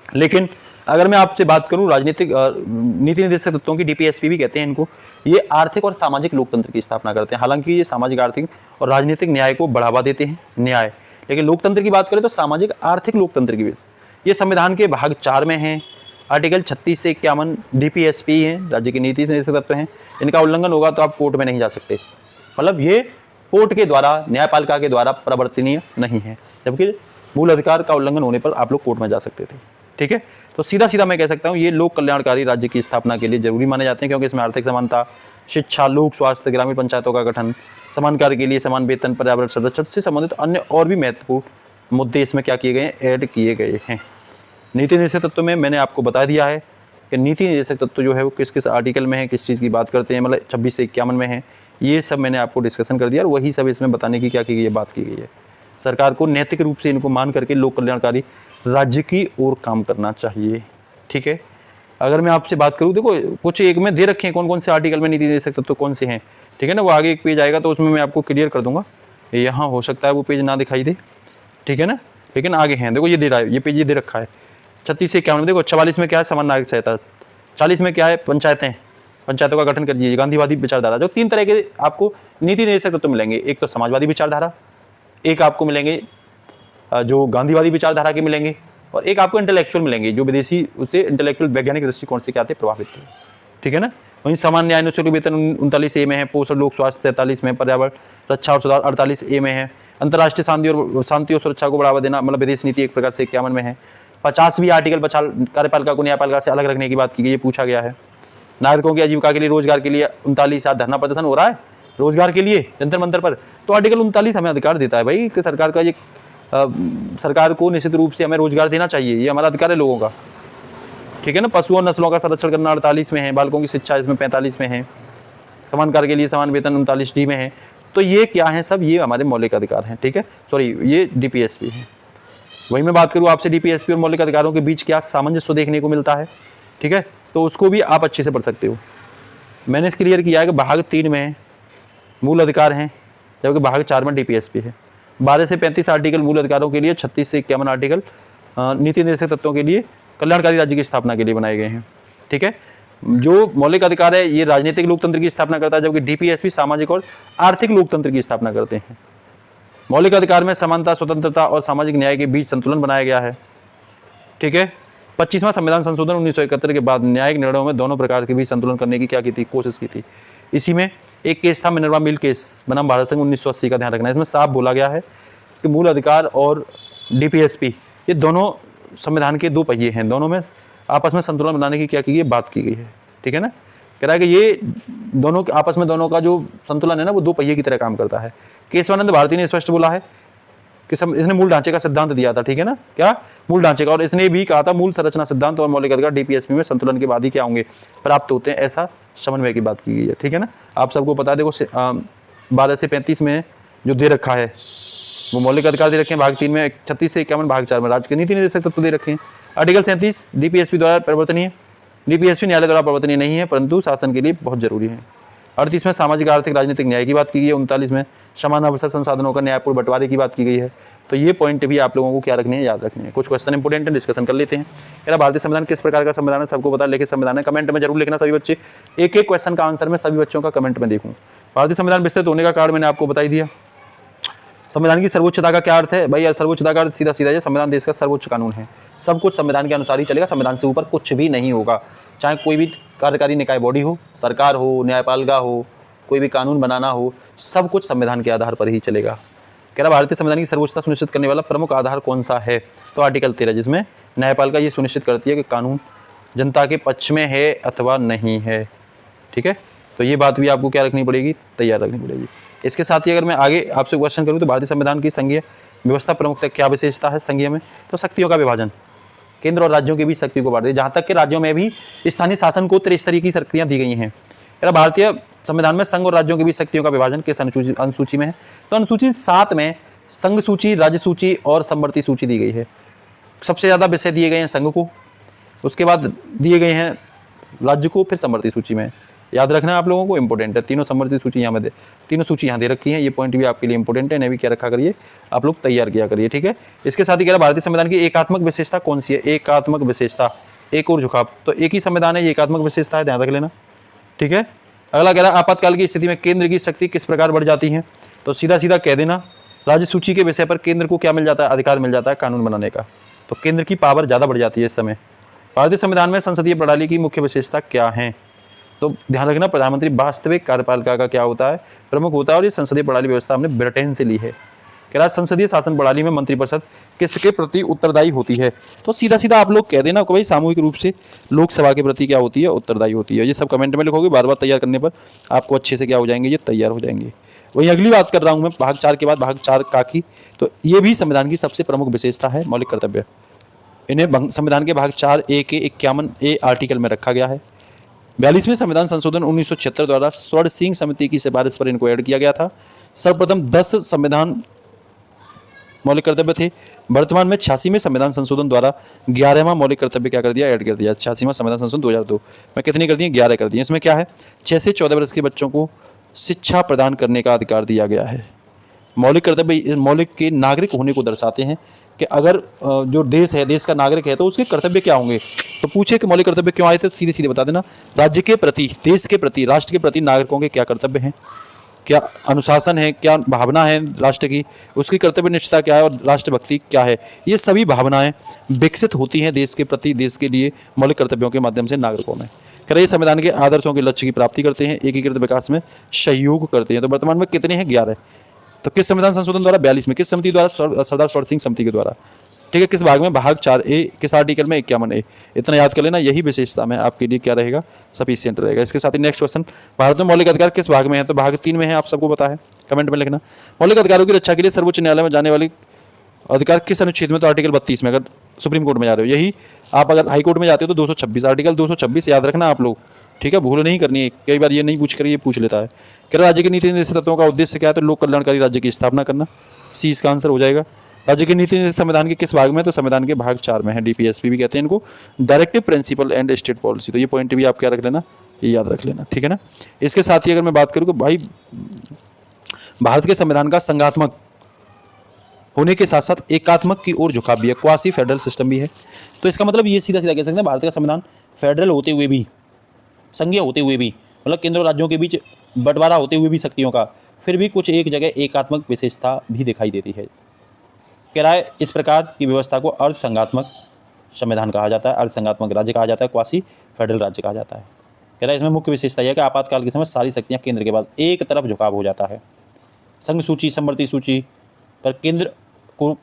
लेकिन अगर मैं आपसे बात करूं राजनीतिक नीति निर्देशक तत्वों की, डीपीएसपी भी कहते हैं इनको, ये आर्थिक और सामाजिक लोकतंत्र की स्थापना करते हैं। हालांकि ये सामाजिक, आर्थिक और राजनीतिक न्याय को बढ़ावा देते हैं, न्याय, लेकिन लोकतंत्र की बात करें तो सामाजिक आर्थिक लोकतंत्र की। ये संविधान के भाग 4 में है, आर्टिकल 36 से 51 डीपीएसपी हैं, राज्य की नीति निर्देशक तत्व हैं। इनका उल्लंघन होगा तो आप कोर्ट में नहीं जा सकते, मतलब ये कोर्ट के द्वारा, न्यायपालिका के द्वारा प्रवर्तनीय नहीं है, जबकि मूल अधिकार का उल्लंघन होने पर आप लोग कोर्ट में जा सकते थे, ठीक है। तो सीधा सीधा मैं कह सकता हूँ ये लोक कल्याणकारी राज्य की स्थापना के लिए जरूरी माने जाते हैं, क्योंकि इसमें आर्थिक समानता, शिक्षा, लोक स्वास्थ्य, ग्रामीण पंचायतों का गठन, समान कार्य के लिए समान वेतन, पर्यावरण संरक्षण से संबंधित अन्य और भी महत्वपूर्ण मुद्दे इसमें क्या किए गए हैं? ऐड किए गए हैं। नीति निर्देशक तत्व में मैंने आपको बता दिया है कि नीति निर्देशक तत्व जो है वो किस किस आर्टिकल में है, किस चीज़ की बात करते हैं, मतलब 26 से 51 में है। ये सब मैंने आपको डिस्कशन कर दिया और वही सब इसमें बताने की क्या की गई है, बात की गई है। सरकार को नैतिक रूप से इनको मान करके लोक कल्याणकारी राज्य की ओर काम करना चाहिए, ठीक है। अगर मैं आपसे बात करूँ, देखो कुछ एक में दे रखे हैं कौन कौन से आर्टिकल में नीति निर्देशक तत्व कौन से हैं, ठीक है ना। वो आगे एक पेज आएगा तो उसमें मैं आपको क्लियर कर दूंगा। यहाँ हो सकता है वो पेज ना दिखाई दे, ठीक है ना, लेकिन आगे हैं। देखो ये दे रहा है, ये पेज ये दे रखा है 36 से 51 में। देखो 44 में क्या है? समान नागरिक सहायता। 40 में क्या है? पंचायतें, पंचायतों का गठन कर दीजिए। गांधीवादी विचारधारा, जो 3 तरह के आपको नीति निर्देशक तत्व मिलेंगे। एक तो समाजवादी विचारधारा, एक आपको मिलेंगे जो गांधीवादी विचारधारा के मिलेंगे, और एक आपको इंटेलेक्चुअल मिलेंगे जो विदेशी उससे इंटेलेक्चुअल वैज्ञानिक दृष्टिकोण से क्या थे, प्रभावित थे। ठीक है ना। वहीं सामान्य न्याय अनुच्छेद वेतन 39A में है, पोषण लोक स्वास्थ्य 43 में, पर्यावरण रक्षा और सुधार 48A में है, अंतर्राष्ट्रीय शांति और सुरक्षा को बढ़ावा देना मतलब विदेश नीति एक प्रकार से 51 में है। 50वीं आर्टिकल कार्यपालिका को न्यायपालिका से अलग रखने की बात की गई, ये पूछा गया है। नागरिकों की आजीविका के लिए रोजगार के लिए 39 आज धरना प्रदर्शन हो रहा है रोजगार के लिए जंतर मंतर पर, तो आर्टिकल 39 हमें अधिकार देता है भाई कि सरकार का ये सरकार को निश्चित रूप से हमें रोजगार देना चाहिए, ये हमारा अधिकार है लोगों का। ठीक है ना। पशुओं और नस्लों का संरक्षण करना 48 में है, बालकों की शिक्षा इसमें 45 में है, समान कार्य के लिए समान वेतन 39D में है। तो ये क्या है सब, ये हमारे मौलिक अधिकार हैं। ठीक है, सॉरी ये DPSP है। वही मैं बात करूँ आपसे DPSP और मौलिक अधिकारों के बीच क्या सामंजस्य देखने को मिलता है। ठीक है, तो उसको भी आप अच्छे से पढ़ सकते हो। मैंने क्लियर किया है कि भाग 3 में मूल अधिकार हैं, जबकि भाग 4 में DPSP है। 12 से 35 आर्टिकल मूल अधिकारों के लिए, 36 से 51 आर्टिकल नीति निर्देशक तत्वों के लिए, कल्याणकारी राज्य की स्थापना के लिए बनाए गए हैं। ठीक है, जो मौलिक अधिकार है ये राजनीतिक लोकतंत्र की स्थापना करता है, जबकि DPSP सामाजिक और आर्थिक लोकतंत्र की स्थापना करते हैं। मौलिक अधिकार में समानता, स्वतंत्रता और सामाजिक न्याय के बीच संतुलन बनाया गया है। ठीक है, 25वां संविधान संशोधन 1971 के बाद न्यायिक निर्णयों में दोनों प्रकार के बीच संतुलन करने की क्या की थी, कोशिश की थी। इसी में एक केस था मिनर्वा मिल केस बनाम भारत संघ 1980 का ध्यान रखना है। इसमें साफ बोला गया है कि मूल अधिकार और DPSP ये दोनों संविधान के दो पहिए हैं, दोनों में आपस में संतुलन बनाने की क्या की गई, बात की गई है। ठीक है ना, कह रहा है कि ये दोनों आपस में दोनों का जो संतुलन है ना वो दो पहिए की तरह काम करता है। केशवानंद भारती ने स्पष्ट बोला है कि इसने मूल ढांचे का सिद्धांत दिया था। ठीक है ना, क्या मूल ढांचे का, और इसने भी कहा था मूल संरचना सिद्धांत और मौलिक अधिकार DPSP में संतुलन के बाद ही क्या होंगे, प्राप्त होते हैं, ऐसा समन्वय की बात की गई है। ठीक है ना, आप सबको पता है, देखो 12 से 35 में जो दे रखा है वो मौलिक अधिकार दे रखे हैं, भाग 3 में 36 से 51, भाग 4 में राज्य के नीति निर्देशक तत्व दे रखे हैं। आर्टिकल 37 DPSP द्वारा परिवर्तनीय, DPSP न्यायालय द्वारा परिवर्तनीय नहीं है परंतु शासन के लिए बहुत जरूरी है। 38 में सामाजिक आर्थिक राजनीतिक न्याय की बात की गई है। 39 में समान अवसर संसाधनों का न्यायपूर्ण बंटवारे की बात की गई है। तो ये पॉइंट भी आप लोगों को क्या रखने हैं, याद रखने हैं। कुछ क्वेश्चन इंपोर्टेंट है, डिस्कशन कर लेते हैं। मेरा भारतीय संविधान किस प्रकार का संविधान है, सबको पता, लिखित संविधान है। कमेंट में जरूर लिखना सभी बच्चे, एक एक क्वेश्चन का आंसर मैं सभी बच्चों का कमेंट में देखूँ। भारतीय संविधान विस्तृत होने का कारण मैंने आपको बता ही दिया। संविधान की सर्वोच्चता का क्या अर्थ है भाई, सर्वोच्चता का अर्थ सीधा सीधा है संविधान देश का सर्वोच्च कानून है। सब कुछ संविधान के अनुसार ही चलेगा, संविधान से ऊपर कुछ भी नहीं होगा। चाहे कोई भी कार्यकारी निकाय बॉडी हो, सरकार हो, न्यायपालिका हो, कोई भी कानून बनाना हो, सब कुछ संविधान के आधार पर ही चलेगा। कह रहा भारतीय संविधान की सर्वोच्चता सुनिश्चित करने वाला प्रमुख आधार कौन सा है, तो आर्टिकल 13, जिसमें न्यायपालिका ये सुनिश्चित करती है कि कानून जनता के पक्ष में है अथवा नहीं है। ठीक है, तो ये बात भी आपको क्या रखनी पड़ेगी, तैयार रखनी पड़ेगी। इसके साथ ही अगर मैं आगे आपसे क्वेश्चन करूँ तो भारतीय संविधान की संघीय व्यवस्था प्रमुखता क्या विशेषता है संघीय में, तो शक्तियों का विभाजन, केंद्र और राज्यों के बीच शक्ति को बांट दिया, जहाँ तक कि राज्यों में भी स्थानीय शासन को त्रिस्तरीय की शक्तियाँ दी गई हैं। भारतीय संविधान में संघ और राज्यों के बीच शक्तियों का विभाजन किस अनुसूची में है, तो अनुसूची 7 में संघ सूची, राज्य सूची और समवर्ती सूची दी गई है। सबसे ज़्यादा विषय दिए गए हैं संघ को, उसके बाद दिए गए हैं राज्य को, फिर समवर्ती सूची में। याद रखना आप लोगों को, इंपॉर्टेंट है। तीनों समवर्ती सूची यहाँ में तीनों सूची यहाँ दे रखी है, ये पॉइंट भी आपके लिए इंपॉर्टेंट है, इन्हें भी क्या रखा करिए, आप लोग तैयार किया करिए। ठीक है, इसके साथ ही कह रहा भारतीय संविधान की एकात्मक विशेषता कौन सी है, एकात्मक विशेषता, एक और झुकाव, तो एक ही संविधान है, ये एकात्मक विशेषता है, ध्यान रख लेना। ठीक है, अगला कह रहा आपातकाल की स्थिति में केंद्र की शक्ति किस प्रकार बढ़ जाती है, तो सीधा सीधा कह देना राज्य सूची के विषय पर केंद्र को क्या मिल जाता है, अधिकार मिल जाता है कानून बनाने का, तो केंद्र की पावर ज़्यादा बढ़ जाती है इस समय। भारतीय संविधान में संसदीय प्रणाली की मुख्य विशेषता क्या है, तो ध्यान रखना प्रधानमंत्री वास्तविक कार्यपालिका का क्या होता है, प्रमुख होता है, और ये संसदीय प्रणाली व्यवस्था हमने ब्रिटेन से ली है। कह रहा संसदीय शासन प्रणाली में मंत्रिपरिषद किसके प्रति उत्तरदायी होती है, तो सीधा सीधा आप लोग कह देना कि भाई सामूहिक रूप से लोकसभा के प्रति क्या होती है, उत्तरदायी होती है। ये सब कमेंट में लिखोगे, बार बार तैयार करने पर आपको अच्छे से क्या हो जाएंगे, ये तैयार हो जाएंगे। वहीं अगली बात कर रहा हूँ मैं भाग 4 के बाद भाग 4 का की, तो ये भी संविधान की सबसे प्रमुख विशेषता है, मौलिक कर्तव्य। इन्हें संविधान के भाग 4A के 51A आर्टिकल में रखा गया है। 42वें संविधान संशोधन 1976 द्वारा स्वर्ण सिंह समिति की सिफारिश पर इनको ऐड किया गया था। सर्वप्रथम 10 संविधान मौलिक कर्तव्य थे। वर्तमान में 86वें संविधान संशोधन द्वारा 11वां मौलिक कर्तव्य क्या कर दिया, ऐड कर दिया। 86वां संविधान संशोधन 2002 में कितनी कर दिए, 11 कर दिए। इसमें क्या है, 6 से 14 वर्ष के बच्चों को शिक्षा प्रदान करने का अधिकार दिया गया है। मौलिक कर्तव्य मौलिक के नागरिक होने को दर्शाते हैं कि अगर जो देश है, देश का नागरिक है, तो उसके कर्तव्य क्या होंगे। तो पूछे कि मौलिक कर्तव्य क्यों आए थे, तो सीधे सीधे बता देना, राज्य के प्रति, देश के प्रति, राष्ट्र के प्रति नागरिकों के क्या कर्तव्य हैं। क्या अनुशासन है, क्या भावना है राष्ट्र की, उसकी कर्तव्य निष्ठा क्या है और राष्ट्रभक्ति क्या है, ये सभी भावनाएं विकसित होती हैं देश के प्रति, देश के लिए मौलिक कर्तव्यों के माध्यम से नागरिकों में। कह रहे संविधान के आदर्शों के लक्ष्य की प्राप्ति करते हैं, एकीकृत विकास में सहयोग करते हैं। तो वर्तमान में कितने हैं? 11। तो किस संविधान संशोधन द्वारा? 42 में। किस समिति द्वारा? सरदार स्वर्ण सिंह समिति के द्वारा। ठीक है, किस भाग में? भाग 4A, किस आर्टिकल में? 51A। इतना याद कर लेना, यही विशेषता में आपके लिए क्या रहेगा? सफिशिएंट रहेगा। इसके साथ ही नेक्स्ट क्वेश्चन, भारत में मौलिक अधिकार किस भाग में है? तो भाग 3 में है, आप सबको पता है, कमेंट में लिखना। मौलिक अधिकारों की रक्षा के लिए सर्वोच्च न्यायालय में जाने वाली अधिकार किस अनुच्छेद में? तो आर्टिकल 32 में, अगर सुप्रीम कोर्ट में जा रहे हो। यही आप अगर हाई कोर्ट में जाते हो तो 226, आर्टिकल 226 याद रखना आप लोग, ठीक है, भूल नहीं करनी है। कई बार ये नहीं पूछ कर ये पूछ लेता है। क्या राज्य के नीति निर्देशक तत्वों का उद्देश्य क्या है? तो लोक कल्याणकारी राज्य की स्थापना करना। सी इसका आंसर हो जाएगा। राज्य की नीति निर्देशक संविधान के किस भाग में? तो संविधान के भाग 4 में है। DPSP भी कहते हैं इनको, directive principle and state policy. तो ये पॉइंट भी आप क्या रख लेना, ये याद रख लेना, ठीक है ना। इसके साथ ही अगर मैं बात करूँ कि भाई भारत के संविधान का संघात्मक होने के साथ साथ एकात्मक की ओर झुकाव भी है, क्वासी फेडरल सिस्टम भी है। तो इसका मतलब ये सीधा सीधा कह सकते हैं भारत का संविधान फेडरल होते हुए भी, संघीय होते हुए भी, मतलब केंद्र और राज्यों के बीच बंटवारा होते हुए भी शक्तियों का, फिर भी कुछ एक जगह एकात्मक विशेषता भी दिखाई देती है। कह रहा है इस प्रकार की व्यवस्था को अर्ध संघात्मक संविधान कहा जाता है, अर्ध संघात्मक राज्य कहा जाता है, क्वासी फेडरल राज्य कहा जाता है। कह रहा है इसमें मुख्य विशेषता यह है कि आपातकाल के समय सारी शक्तियां केंद्र के पास एक तरफ झुकाव हो जाता है। संघ सूची, समवर्ती सूची पर केंद्र को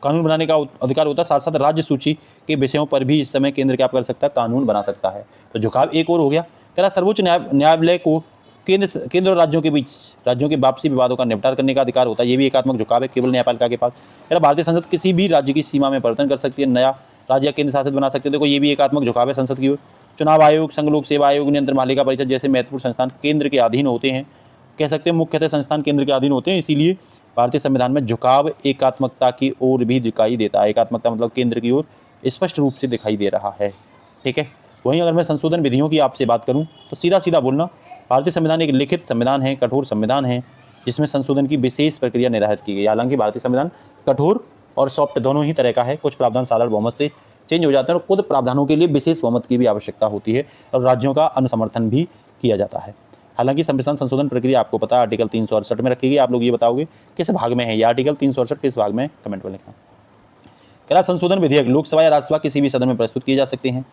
कानून बनाने का अधिकार होता है, साथ साथ राज्य सूची के विषयों पर भी इस समय केंद्र क्या कर सकता है? कानून बना सकता है। तो झुकाव एक और हो गया। कह रहा सर्वोच्च न्यायालय को केंद्र और राज्यों के बीच राज्यों के वापसी विवादों का निपटान करने का अधिकार होता है। ये भी एकात्मक झुकाव है केवल न्यायपालिका के पास। कह रहा भारतीय संसद किसी भी राज्य की सीमा में परिवर्तन कर सकती है, नया राज्य केंद्र शासित बना सकते हैं। देखो ये भी एकात्मक झुकाव है संसद की ओर। चुनाव आयोग, संघ लोक सेवा आयोग, नियंत्रण पालिका परिषद जैसे महत्वपूर्ण संस्थान केंद्र के अधीन होते हैं। कह सकते हैं मुख्यतः संस्थान केंद्र के अधीन होते हैं, इसीलिए भारतीय संविधान में झुकाव एकात्मकता की ओर भी दिखाई देता है। एकात्मकता मतलब केंद्र की ओर स्पष्ट रूप से दिखाई दे रहा है, ठीक है। वहीं अगर मैं संशोधन विधियों की आपसे बात करूं तो सीधा सीधा बोलना, भारतीय संविधान एक लिखित संविधान है, कठोर संविधान है, जिसमें संशोधन की विशेष प्रक्रिया निर्धारित की गई। हालांकि भारतीय संविधान कठोर और सॉफ्ट दोनों ही तरह का है। कुछ प्रावधान साधारण बहुमत से चेंज हो जाते हैं और कुछ प्रावधानों के लिए विशेष बहुमत की भी आवश्यकता होती है और राज्यों का अनुसमर्थन भी किया जाता है। हालांकि संविधान संशोधन प्रक्रिया आपको पता है आर्टिकल 368 में रखी गई। आप लोग ये बताओगे किस भाग में है ये आर्टिकल 368, किस भाग में? कमेंट में लिखना। कह रहा संशोधन विधेयक लोकसभा या राज्यसभा किसी भी सदन में प्रस्तुत किए जा सकते हैं।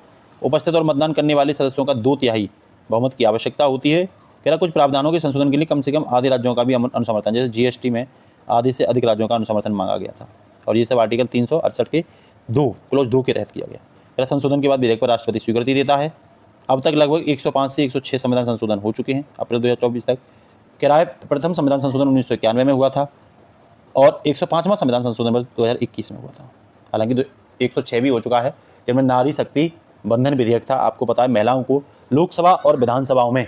उपस्थित और मतदान करने वाले सदस्यों का 2/3 बहुमत की आवश्यकता होती है। कह रहा कुछ प्रावधानों के संशोधन के लिए कम से कम आधे राज्यों का भी अनुसमर्थन, जैसे GST में आधे से अधिक राज्यों का अनुसमर्थन मांगा गया था और ये सब आर्टिकल 368 के क्लॉज 2 के तहत किया गया। कह रहा संशोधन के बाद विधेयक पर राष्ट्रपति स्वीकृति देता है। अब तक लगभग 105 से 106 संविधान संशोधन हो चुके हैं अप्रैल 2024 तक। कह रहा है प्रथम संविधान संशोधन 1991 में हुआ था और 105वां संविधान संशोधन वर्ष 2021 में हुआ था। हालांकि 106 भी हो चुका है, जिनमें नारी शक्ति बंधन विधेयक था। आपको पता है महिलाओं को लोकसभा और विधानसभाओं में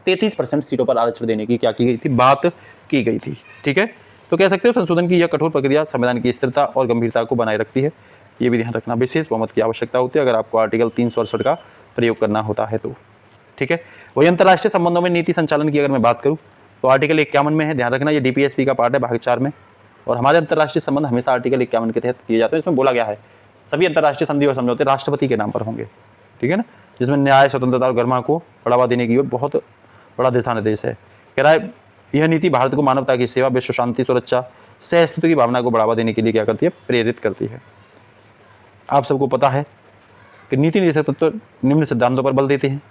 33% सीटों पर आरक्षण देने की क्या की गई थी? बात की गई थी, ठीक है। तो कह सकते हो संशोधन की यह कठोर प्रक्रिया संविधान की स्थिरता और गंभीरता को बनाए रखती है। ये भी ध्यान रखना, विशेष बहुमत की आवश्यकता होती है अगर आपको आर्टिकल 368 का प्रयोग करना होता है तो, ठीक है। वही अंतर्राष्ट्रीय संबंधों में नीति संचालन की अगर मैं बात करूं तो आर्टिकल 51 में है। ध्यान रखना ये DPSP का पार्ट है भाग 4 में, और हमारे अंतर्राष्ट्रीय संबंध हमेशा आर्टिकल 51 के तहत किए जाते हैं। इसमें बोला गया है सभी अंतर्राष्ट्रीय संधि और समझौते राष्ट्रपति के नाम पर होंगे, ठीक है ना, जिसमें न्याय, स्वतंत्रता और गरिमा को बढ़ावा देने की ओर बहुत बड़ा दिशा निर्देश है। कह रहा है यह नीति भारत को मानवता की सेवा, विश्व शांति, सुरक्षा, सह अस्तित्व की भावना को बढ़ावा देने के लिए क्या करती है? प्रेरित करती है। आप सबको पता है कि नीति निर्देशक तत्व निम्न सिद्धांतों पर बल देते हैं,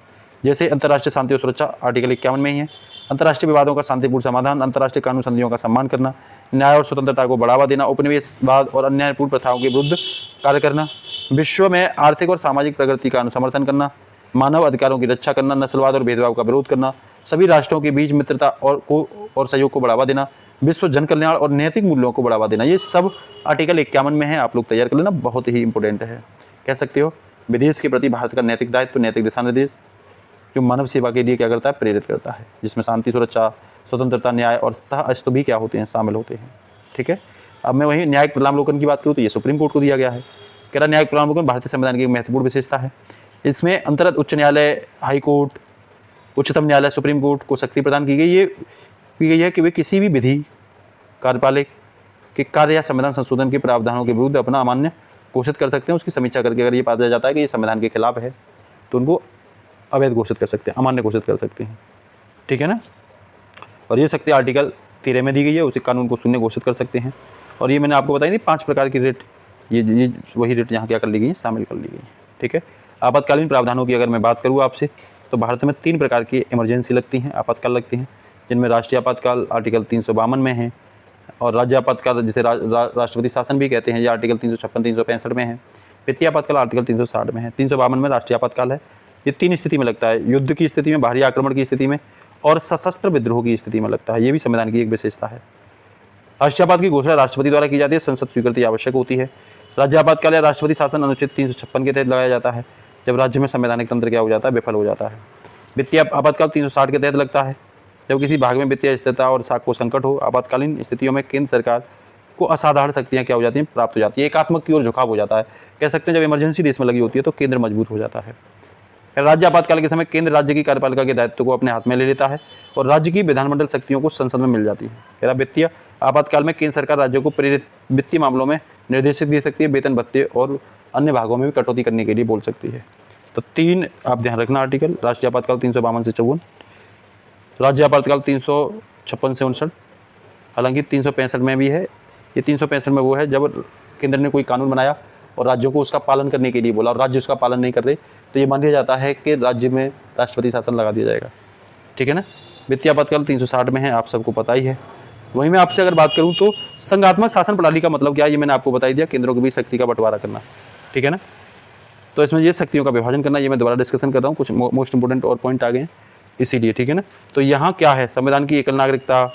जैसे अंतर्राष्ट्रीय शांति और सुरक्षा आर्टिकल 51 में ही है, अंतर्राष्ट्रीय विवादों का शांतिपूर्ण समाधान, अंतर्राष्ट्रीय कानून संधियों का सम्मान करना, न्याय और स्वतंत्रता को बढ़ावा देना, उपनिवेशवाद और अन्यायपूर्ण प्रथाओं के विरुद्ध कार्य करना, विश्व में आर्थिक और सामाजिक प्रगति का अनुसमर्थन करना, मानव अधिकारों की रक्षा करना, नस्लवाद और भेदभाव का विरोध करना, सभी राष्ट्रों के बीच मित्रता और सहयोग को बढ़ावा देना, विश्व जन कल्याण और नैतिक मूल्यों को बढ़ावा देना। ये सब आर्टिकल 51 में है, आप लोग तैयार कर लेना, बहुत ही इंपॉर्टेंट है। कह सकते हो विदेश के प्रति भारत का नैतिक दायित्व, नैतिक दिशा निर्देश जो मानव सेवा के लिए क्या करता है? प्रेरित करता है, जिसमें शांति, सुरक्षा, स्वतंत्रता, न्याय और सह अस्तित्व भी क्या होते हैं? शामिल होते हैं, ठीक है। अब मैं वही न्यायिक प्रलामावलोकन की बात करूँ तो ये सुप्रीम कोर्ट को दिया गया है। कह रहा न्यायिक प्रलामावलोकन भारतीय संविधान की एक महत्वपूर्ण विशेषता है। इसमें अंतर्गत उच्च न्यायालय, हाई कोर्ट, उच्चतम न्यायालय, सुप्रीम कोर्ट को शक्ति प्रदान की गई है कि वे किसी भी विधि, कार्यपालिक के कार्य या संविधान संशोधन के प्रावधानों के विरुद्ध अपना अमान्य घोषित कर सकते हैं। उसकी समीक्षा करके अगर ये पाया जाता है कि ये संविधान के खिलाफ है तो उनको अवैध घोषित कर सकते हैं, अमान्य घोषित कर सकते हैं, ठीक है ना। और ये शक्ति आर्टिकल 13 में दी गई है, उसी कानून को शून्य घोषित कर सकते हैं। और ये मैंने आपको बताई थी 5 प्रकार की रेट, ये वही रेट यहाँ क्या कर ली गई है, शामिल कर ली गई है। ठीक है। आपातकालीन प्रावधानों की अगर मैं बात करूँ आपसे, तो भारत में 3 प्रकार की इमरजेंसी लगती हैं, आपातकाल लगती हैं, जिनमें राष्ट्रीय आपातकाल आर्टिकल 352 में है, और राज्य आपातकाल जिसे राष्ट्रपति शासन भी कहते हैं, ये आर्टिकल 356 365 में है। वित्तीय आपातकाल आर्टिकल 360 में है। 352 में राष्ट्रीय आपातकाल है। ये 3 स्थिति में लगता है, युद्ध की स्थिति में, बाहरी आक्रमण की स्थिति में और सशस्त्र विद्रोह की स्थिति में लगता है। ये भी संविधान की एक विशेषता है। राष्ट्रीय आपात की घोषणा राष्ट्रपति द्वारा की जाती है, संसद स्वीकृति आवश्यक होती है। राज्य आपातकाल या राष्ट्रपति शासन अनुच्छेद 356 के तहत लगाया जाता है, जब राज्य में संवैधानिक तंत्र क्या हो जाता है, विफल हो जाता है। वित्तीय आपातकाल 360 के तहत लगता है, जब किसी भाग में वित्तीय स्थिरता और साख को संकट हो। आपातकालीन स्थितियों में केंद्र सरकार को असाधारण शक्तियां क्या हो जाती हैं, प्राप्त हो जाती है, एकात्मक की ओर झुकाव हो जाता है। कह सकते हैं जब इमरजेंसी देश में लगी होती है तो केंद्र मजबूत हो जाता है। राज्य आपातकाल के समय केंद्र राज्य की कार्यपालिका के दायित्व को अपने हाथ में ले लेता है और राज्य की विधानमंडल शक्तियों को संसद में मिल जाती है। वित्तीय आपातकाल में केंद्र सरकार राज्यों को प्रेरित वित्तीय मामलों में निर्देशित दे सकती है, वेतन भत्ते और अन्य भागों में भी कटौती करने के लिए बोल सकती है। तो 3 आप ध्यान रखना आर्टिकल, राष्ट्रीय आपातकाल 352 से 54, राज्य आपातकाल 356 से 59। हालांकि 365 में भी है, ये 365 में वो है जब केंद्र ने कोई कानून बनाया और राज्यों को उसका पालन करने के लिए बोला और राज्य उसका पालन नहीं कर रहे, तो ये मान लिया जाता है कि राज्य में राष्ट्रपति शासन लगा दिया जाएगा। ठीक है ना। वित्तीय आपातकाल 360 में है, आप सबको पता ही है। वहीं मैं आपसे अगर बात करूं तो संघात्मक शासन प्रणाली का मतलब क्या है, ये मैंने आपको बता दिया, केंद्रों के बीच शक्ति का बंटवारा करना। ठीक है ना। तो इसमें ये शक्तियों का विभाजन करना, ये मैं दोबारा डिस्कशन कर रहा हूँ, कुछ मोस्ट इंपोर्टेंट और पॉइंट आ गए हैं इसीलिए। ठीक है ना। तो यहाँ क्या है, संविधान की एकल नागरिकता,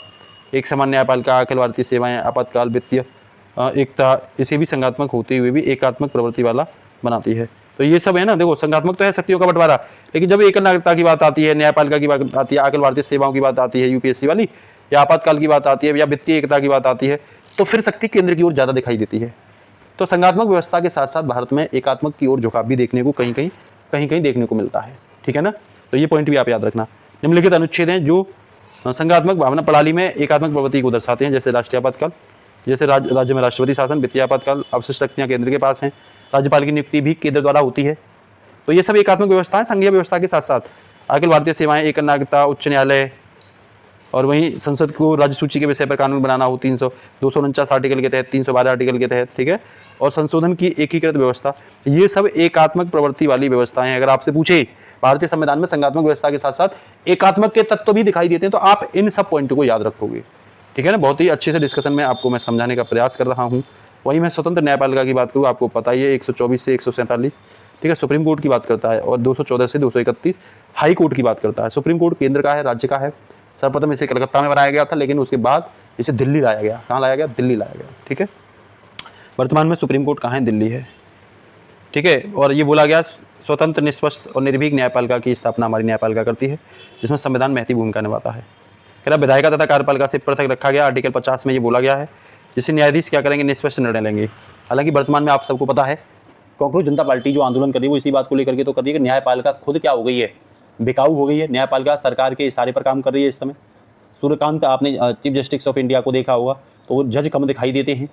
एक समान न्यायपालिका, अखिल भारतीय सेवाएं, आपातकाल, वित्तीय एकता, इसे भी संघात्मक होते हुए भी एकात्मक प्रवृत्ति वाला बनाती है। तो ये सब है ना, देखो संघात्मक तो है शक्तियों का बंटवारा, लेकिन जब एकल नागरिकता की बात आती है, न्यायपालिका की बात आती है, अखिल भारतीय सेवाओं की बात आती है यूपीएससी वाली, या आपातकाल की बात आती है, या वित्तीय एकता की बात आती है, तो फिर शक्ति केंद्र की ओर ज़्यादा दिखाई देती है। तो संघात्मक व्यवस्था के साथ साथ भारत में एकात्मक की ओर झुकाव भी देखने को कहीं कहीं देखने को मिलता है। ठीक है ना। तो ये पॉइंट भी आप याद रखना। निम्नलिखित अनुच्छेद हैं जो संघात्मक भावना प्रणाली में एकात्मक प्रवृत्ति को दर्शाते हैं, जैसे राष्ट्रीय आपातकाल, जैसे राज्य में राष्ट्रपति शासन, वित्तीय आपातकाल, अवशिष्ट शक्तियां केंद्र के पास हैं, राज्यपाल की नियुक्ति भी केंद्र द्वारा होती है। तो ये सब एकात्मक व्यवस्था है संघीय व्यवस्था के साथ साथ। अखिल भारतीय सेवाएं, एकल नागरिकता, उच्च न्यायालय, और वहीं संसद को राज्य सूची के विषय पर कानून बनाना हो 249 आर्टिकल के तहत, 312 आर्टिकल के तहत। ठीक है। और संशोधन की एकीकृत व्यवस्था, ये सब एकात्मक प्रवृत्ति वाली व्यवस्थाएं हैं। अगर आपसे पूछे भारतीय संविधान में संघात्मक व्यवस्था के साथ साथ एकात्मक के तत्व भी दिखाई देते हैं, तो आप इन सब पॉइंट को याद रखोगे। ठीक है ना। बहुत ही अच्छे से डिस्कशन में आपको मैं समझाने का प्रयास कर रहा हूँ। वहीं मैं स्वतंत्र न्यायपालिका की बात करूँ, आपको पता ही है 124 से 147। ठीक है। सुप्रीम कोर्ट की बात करता है, और 214 से 231 हाई कोर्ट की बात करता है। सुप्रीम कोर्ट केंद्र का है, राज्य का है। सर्वप्रथम इसे कलकत्ता में बनाया गया था, लेकिन उसके बाद इसे दिल्ली लाया गया। कहाँ लाया गया? दिल्ली लाया गया। ठीक है। वर्तमान में सुप्रीम कोर्ट कहाँ है? दिल्ली है। ठीक है। और ये बोला गया स्वतंत्र, निष्पक्ष और निर्भीक न्यायपालिका की स्थापना हमारी न्यायपालिका करती है, जिसमें संविधान महत्वपूर्ण भूमिका निभाता है। कह विधायिका तथा कार्यपालिका से पृथक रखा गया। आर्टिकल 50 में ये बोला गया है, जिससे न्यायाधीश क्या करेंगे? निष्पक्ष निर्णय लेंगे। हालांकि वर्तमान में आप सबको पता है, कांग्रेस जनता पार्टी जो आंदोलन कर रही है वो इसी बात को लेकर के तो कर रही है कि न्यायपालिका खुद क्या हो गई है? बिकाऊ हो गई है। न्यायपालिका सरकार के इशारे पर काम कर रही है इस समय। सूर्यकांत, आपने चीफ जस्टिस ऑफ इंडिया को देखा होगा, तो वो जज कम दिखाई देते हैं।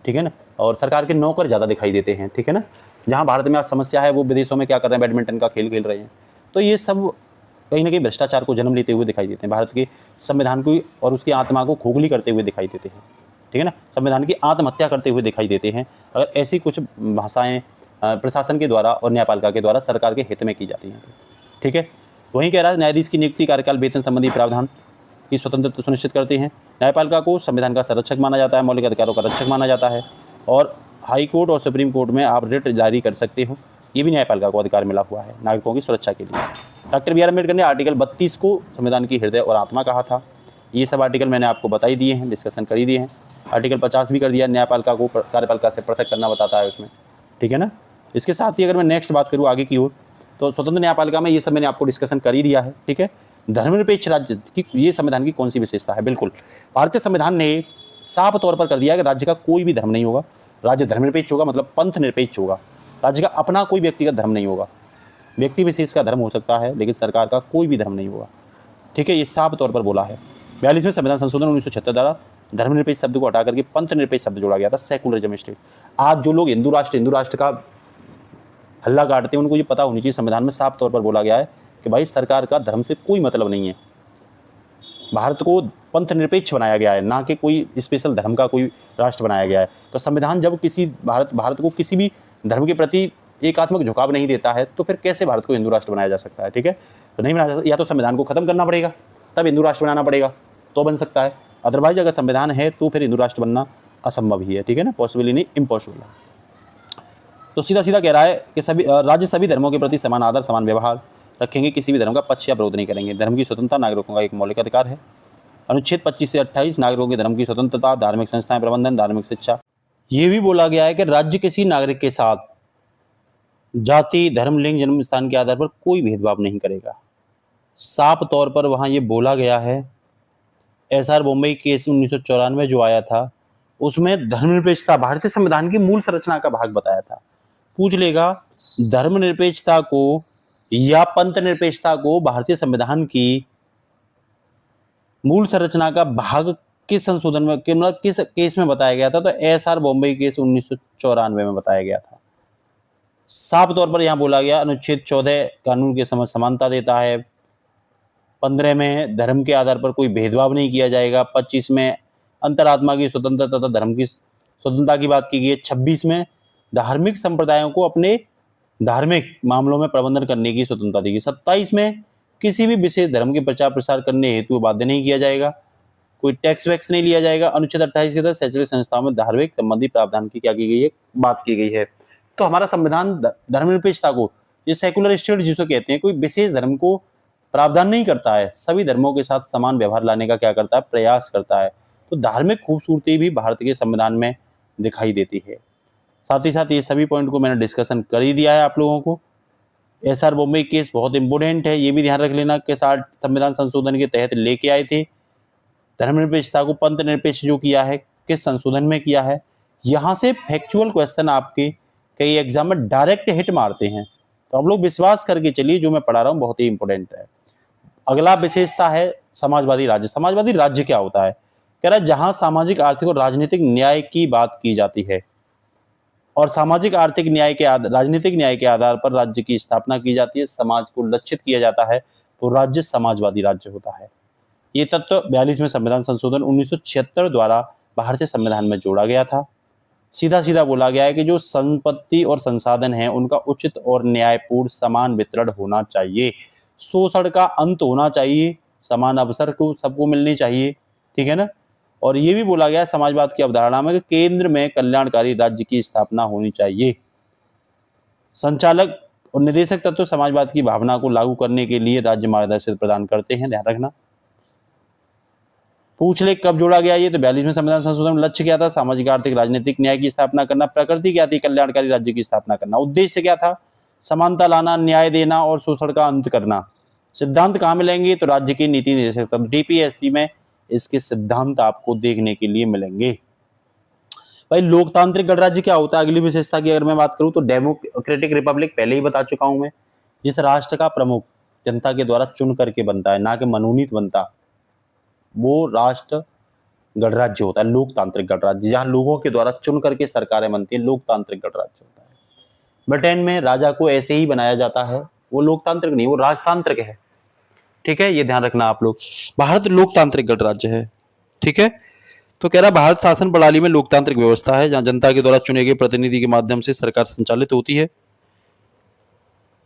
ठीक है ना। और सरकार के नौकर ज़्यादा दिखाई देते हैं। ठीक है ना। जहाँ भारत में आज समस्या है, वो विदेशों में क्या कर रहे हैं? बैडमिंटन का खेल खेल रहे हैं। तो ये सब कहीं ना कहीं भ्रष्टाचार को जन्म लेते हुए दिखाई देते हैं, भारत के संविधान को और उसकी आत्मा को खोखली करते हुए दिखाई देते हैं। ठीक है ना। संविधान की आत्महत्या करते हुए दिखाई देते हैं, अगर ऐसी कुछ भाषाएं प्रशासन के द्वारा और न्यायपालिका के द्वारा सरकार के हित में की जाती हैं। ठीक है। वहीं कह रहा है न्यायाधीश की नियुक्ति, कार्यकाल, वेतन संबंधी प्रावधान की स्वतंत्रता सुनिश्चित करते हैं। न्यायपालिका को संविधान का संरक्षक माना जाता है, मौलिक अधिकारों का रक्षक माना जाता है, और हाई कोर्ट और सुप्रीम कोर्ट में आप रिट जारी कर सकते हो। ये भी न्यायपालिका को अधिकार मिला हुआ है नागरिकों की सुरक्षा के लिए। डॉक्टर BR अम्बेडकर ने आर्टिकल 32 को संविधान की हृदय और आत्मा कहा था। ये सब आर्टिकल मैंने आपको बता ही दिए हैं, डिस्कशन कर ही दिए हैं। आर्टिकल 50 भी कर दिया, न्यायपालिका को कार्यपालिका से पृथक करना बताता है उसमें। ठीक है ना। इसके साथ ही अगर मैं नेक्स्ट बात करूँ आगे की ओर, तो स्वतंत्र न्यायपालिका में ये सब मैंने आपको डिस्कशन कर ही दिया है। ठीक है। धर्मनिरपेक्ष राज्य की ये संविधान की कौन सी विशेषता है? बिल्कुल, भारतीय संविधान ने साफ तौर पर कर दिया कि राज्य का कोई भी धर्म नहीं होगा। राज्य धर्मनिरपेक्ष होगा, मतलब पंथ निरपेक्ष होगा। राज्य का अपना कोई व्यक्तिगत धर्म नहीं होगा। व्यक्ति विशेष का धर्म हो सकता है, लेकिन सरकार का कोई भी धर्म नहीं होगा। ठीक है। ये साफ तौर पर बोला है। 42वें संविधान संशोधन 1976 द्वारा धर्मनिरपेक्ष शब्द को हटा करके पंथ निरपेक्ष शब्द जोड़ा गया था, सेकुलरिज्म स्टेट। आज जो लोग हिंदू राष्ट्र का हल्ला काटते हैं, उनको ये पता होनी चाहिए संविधान में साफ तौर पर बोला गया है कि भाई सरकार का धर्म से कोई मतलब नहीं है। भारत को पंथ निरपेक्ष बनाया गया है, ना कि कोई स्पेशल धर्म का कोई राष्ट्र बनाया गया है। तो संविधान जब किसी भारत को किसी भी धर्म के प्रति एकात्मक झुकाव नहीं देता है, तो फिर कैसे भारत को हिंदू राष्ट्र बनाया जा सकता है? ठीक है, तो नहीं बनाया जा सकता। या तो संविधान को खत्म करना पड़ेगा, तब हिंदू राष्ट्र बनाना पड़ेगा, तो बन सकता है। अदरवाइज अगर संविधान है तो फिर हिंदू राष्ट्र बनना असंभव ही है। ठीक है ना, पॉसिबल ही नहीं, इम्पॉसिबल है। तो सीधा सीधा कह रहा है कि राज्य सभी धर्मों के प्रति समान आदर समान व्यवहार रखेंगे, किसी भी धर्म का पक्ष या विरोध नहीं करेंगे। धर्म की स्वतंत्रता नागरिकों का एक मौलिक अधिकार है। अनुच्छेद 25 से 28 नागरिकों के धर्म की स्वतंत्रता, धार्मिक संस्थाएं प्रबंधन, धार्मिक शिक्षा। ये भी बोला गया है कि राज्य किसी नागरिक के साथ जाति, धर्म, लिंग, जन्म स्थान के आधार पर कोई भेदभाव नहीं करेगा। साफ तौर पर वहाँ ये बोला गया है। एसआर बॉम्बे केस 1994 जो आया था, उसमें धर्मनिरपेक्षता भारतीय संविधान की मूल संरचना का भाग बताया था। पूछ लेगा धर्मनिरपेक्षता को या पंथ निरपेक्षता को भारतीय संविधान की मूल संरचना का भाग किस संशोधन में, किस केस में बताया गया था? तो एसआर बॉम्बे केस 1994 में बताया गया था। साफ तौर पर यहां बोला गया, अनुच्छेद 14 कानून के समझ समानता देता है। 15 में धर्म के आधार पर कोई भेदभाव नहीं किया जाएगा। 25 में अंतरात्मा की स्वतंत्रता तथा धर्म की स्वतंत्रता की बात की गई है। 26 में धार्मिक संप्रदायों को अपने धार्मिक मामलों में प्रबंधन करने की स्वतंत्रता दी गई। 27 में किसी भी विशेष धर्म के प्रचार प्रसार करने हेतु बाध्य नहीं किया जाएगा, कोई टैक्स वैक्स नहीं लिया जाएगा। अनुच्छेद 28 के तहत शैक्षणिक संस्थाओं में धार्मिक संबंधी प्रावधान की क्या की गई है, बात की गई है। तो हमारा संविधान धर्मनिरपेक्षता को, ये सेकुलर स्टेट जिसे कहते हैं, कोई विशेष धर्म को प्रावधान नहीं करता है, सभी धर्मों के साथ समान व्यवहार लाने का क्या करता है, प्रयास करता है। तो धार्मिक खूबसूरती भी भारत के संविधान में दिखाई देती है। साथ ही साथ ये सभी पॉइंट को मैंने डिस्कशन कर ही दिया है आप लोगों को। एसआर बॉम्बे केस बहुत इंपॉर्टेंट है, ये भी ध्यान रख लेना कि 60 संविधान संशोधन के तहत लेके आए थे। धर्मनिरपेक्षता को पंथ निरपेक्ष जो किया है, किस संशोधन में किया है। यहाँ से फैक्चुअल क्वेश्चन आपके कई एग्जाम में डायरेक्ट हिट मारते हैं, तो आप लोग विश्वास करके चलिए, जो मैं पढ़ा रहा हूँ बहुत ही इंपॉर्टेंट है। अगला विशेषता है समाजवादी राज्य। समाजवादी राज्य क्या होता है? कह रहा है जहां सामाजिक, आर्थिक और राजनीतिक न्याय की बात की जाती है और सामाजिक, आर्थिक न्याय के राजनीतिक न्याय के आधार पर राज्य की स्थापना की जाती है, समाज को लक्षित किया जाता है, तो राज्य समाजवादी राज्य होता है। ये तत्व 42वें संविधान संशोधन 1976 द्वारा भारतीय संविधान में जोड़ा गया था। सीधा सीधा बोला गया है कि जो संपत्ति और संसाधन है उनका उचित और न्यायपूर्ण समान वितरण होना चाहिए, शोषण का अंत होना चाहिए, समान अवसर को सबको मिलने चाहिए। ठीक है ना। और ये भी बोला गया समाजवाद की अवधारणा में कि केंद्र में कल्याणकारी राज्य की स्थापना होनी चाहिए। संचालक और निदेशक तत्व समाजवाद की भावना को लागू करने के लिए राज्य मार्गदर्शन प्रदान करते हैं, ध्यान रखना। पूछ ले कब जोड़ा गया ये, तो 42वें संविधान संशोधन में लक्ष्य क्या था? सामाजिक, आर्थिक, राजनीतिक न्याय की स्थापना करना। प्रकृति क्या थी? कल्याणकारी राज्य की स्थापना करना। उद्देश्य क्या था? समानता लाना, न्याय देना और शोषण का अंत करना। सिद्धांत कहाँ मिलेंगे? तो राज्य की नीति निदेशक तत्व डीपीएसपी में इसके सिद्धांत आपको देखने के लिए मिलेंगे। भाई लोकतांत्रिक गणराज्य क्या होता है? अगली विशेषता की अगर मैं बात करूं तो डेमोक्रेटिक रिपब्लिक पहले ही बता चुका हूं मैं। जिस राष्ट्र का प्रमुख जनता के द्वारा चुन करके बनता है, ना कि मनोनीत बनता, वो राष्ट्र गणराज्य होता है। लोकतांत्रिक गणराज्य जहां लोगों के द्वारा चुन करके सरकारें बनती है, लोकतांत्रिक गणराज्य होता है। ब्रिटेन में राजा को ऐसे ही बनाया जाता है, वो लोकतांत्रिक नहीं, वो राजतांत्रिक है। ठीक है, ये ध्यान रखना आप लोग। भारत लोकतांत्रिक गणराज्य है। ठीक है, तो कह रहा भारत शासन प्रणाली में लोकतांत्रिक व्यवस्था है जहां जनता के द्वारा चुने गए प्रतिनिधि के माध्यम से सरकार संचालित होती है।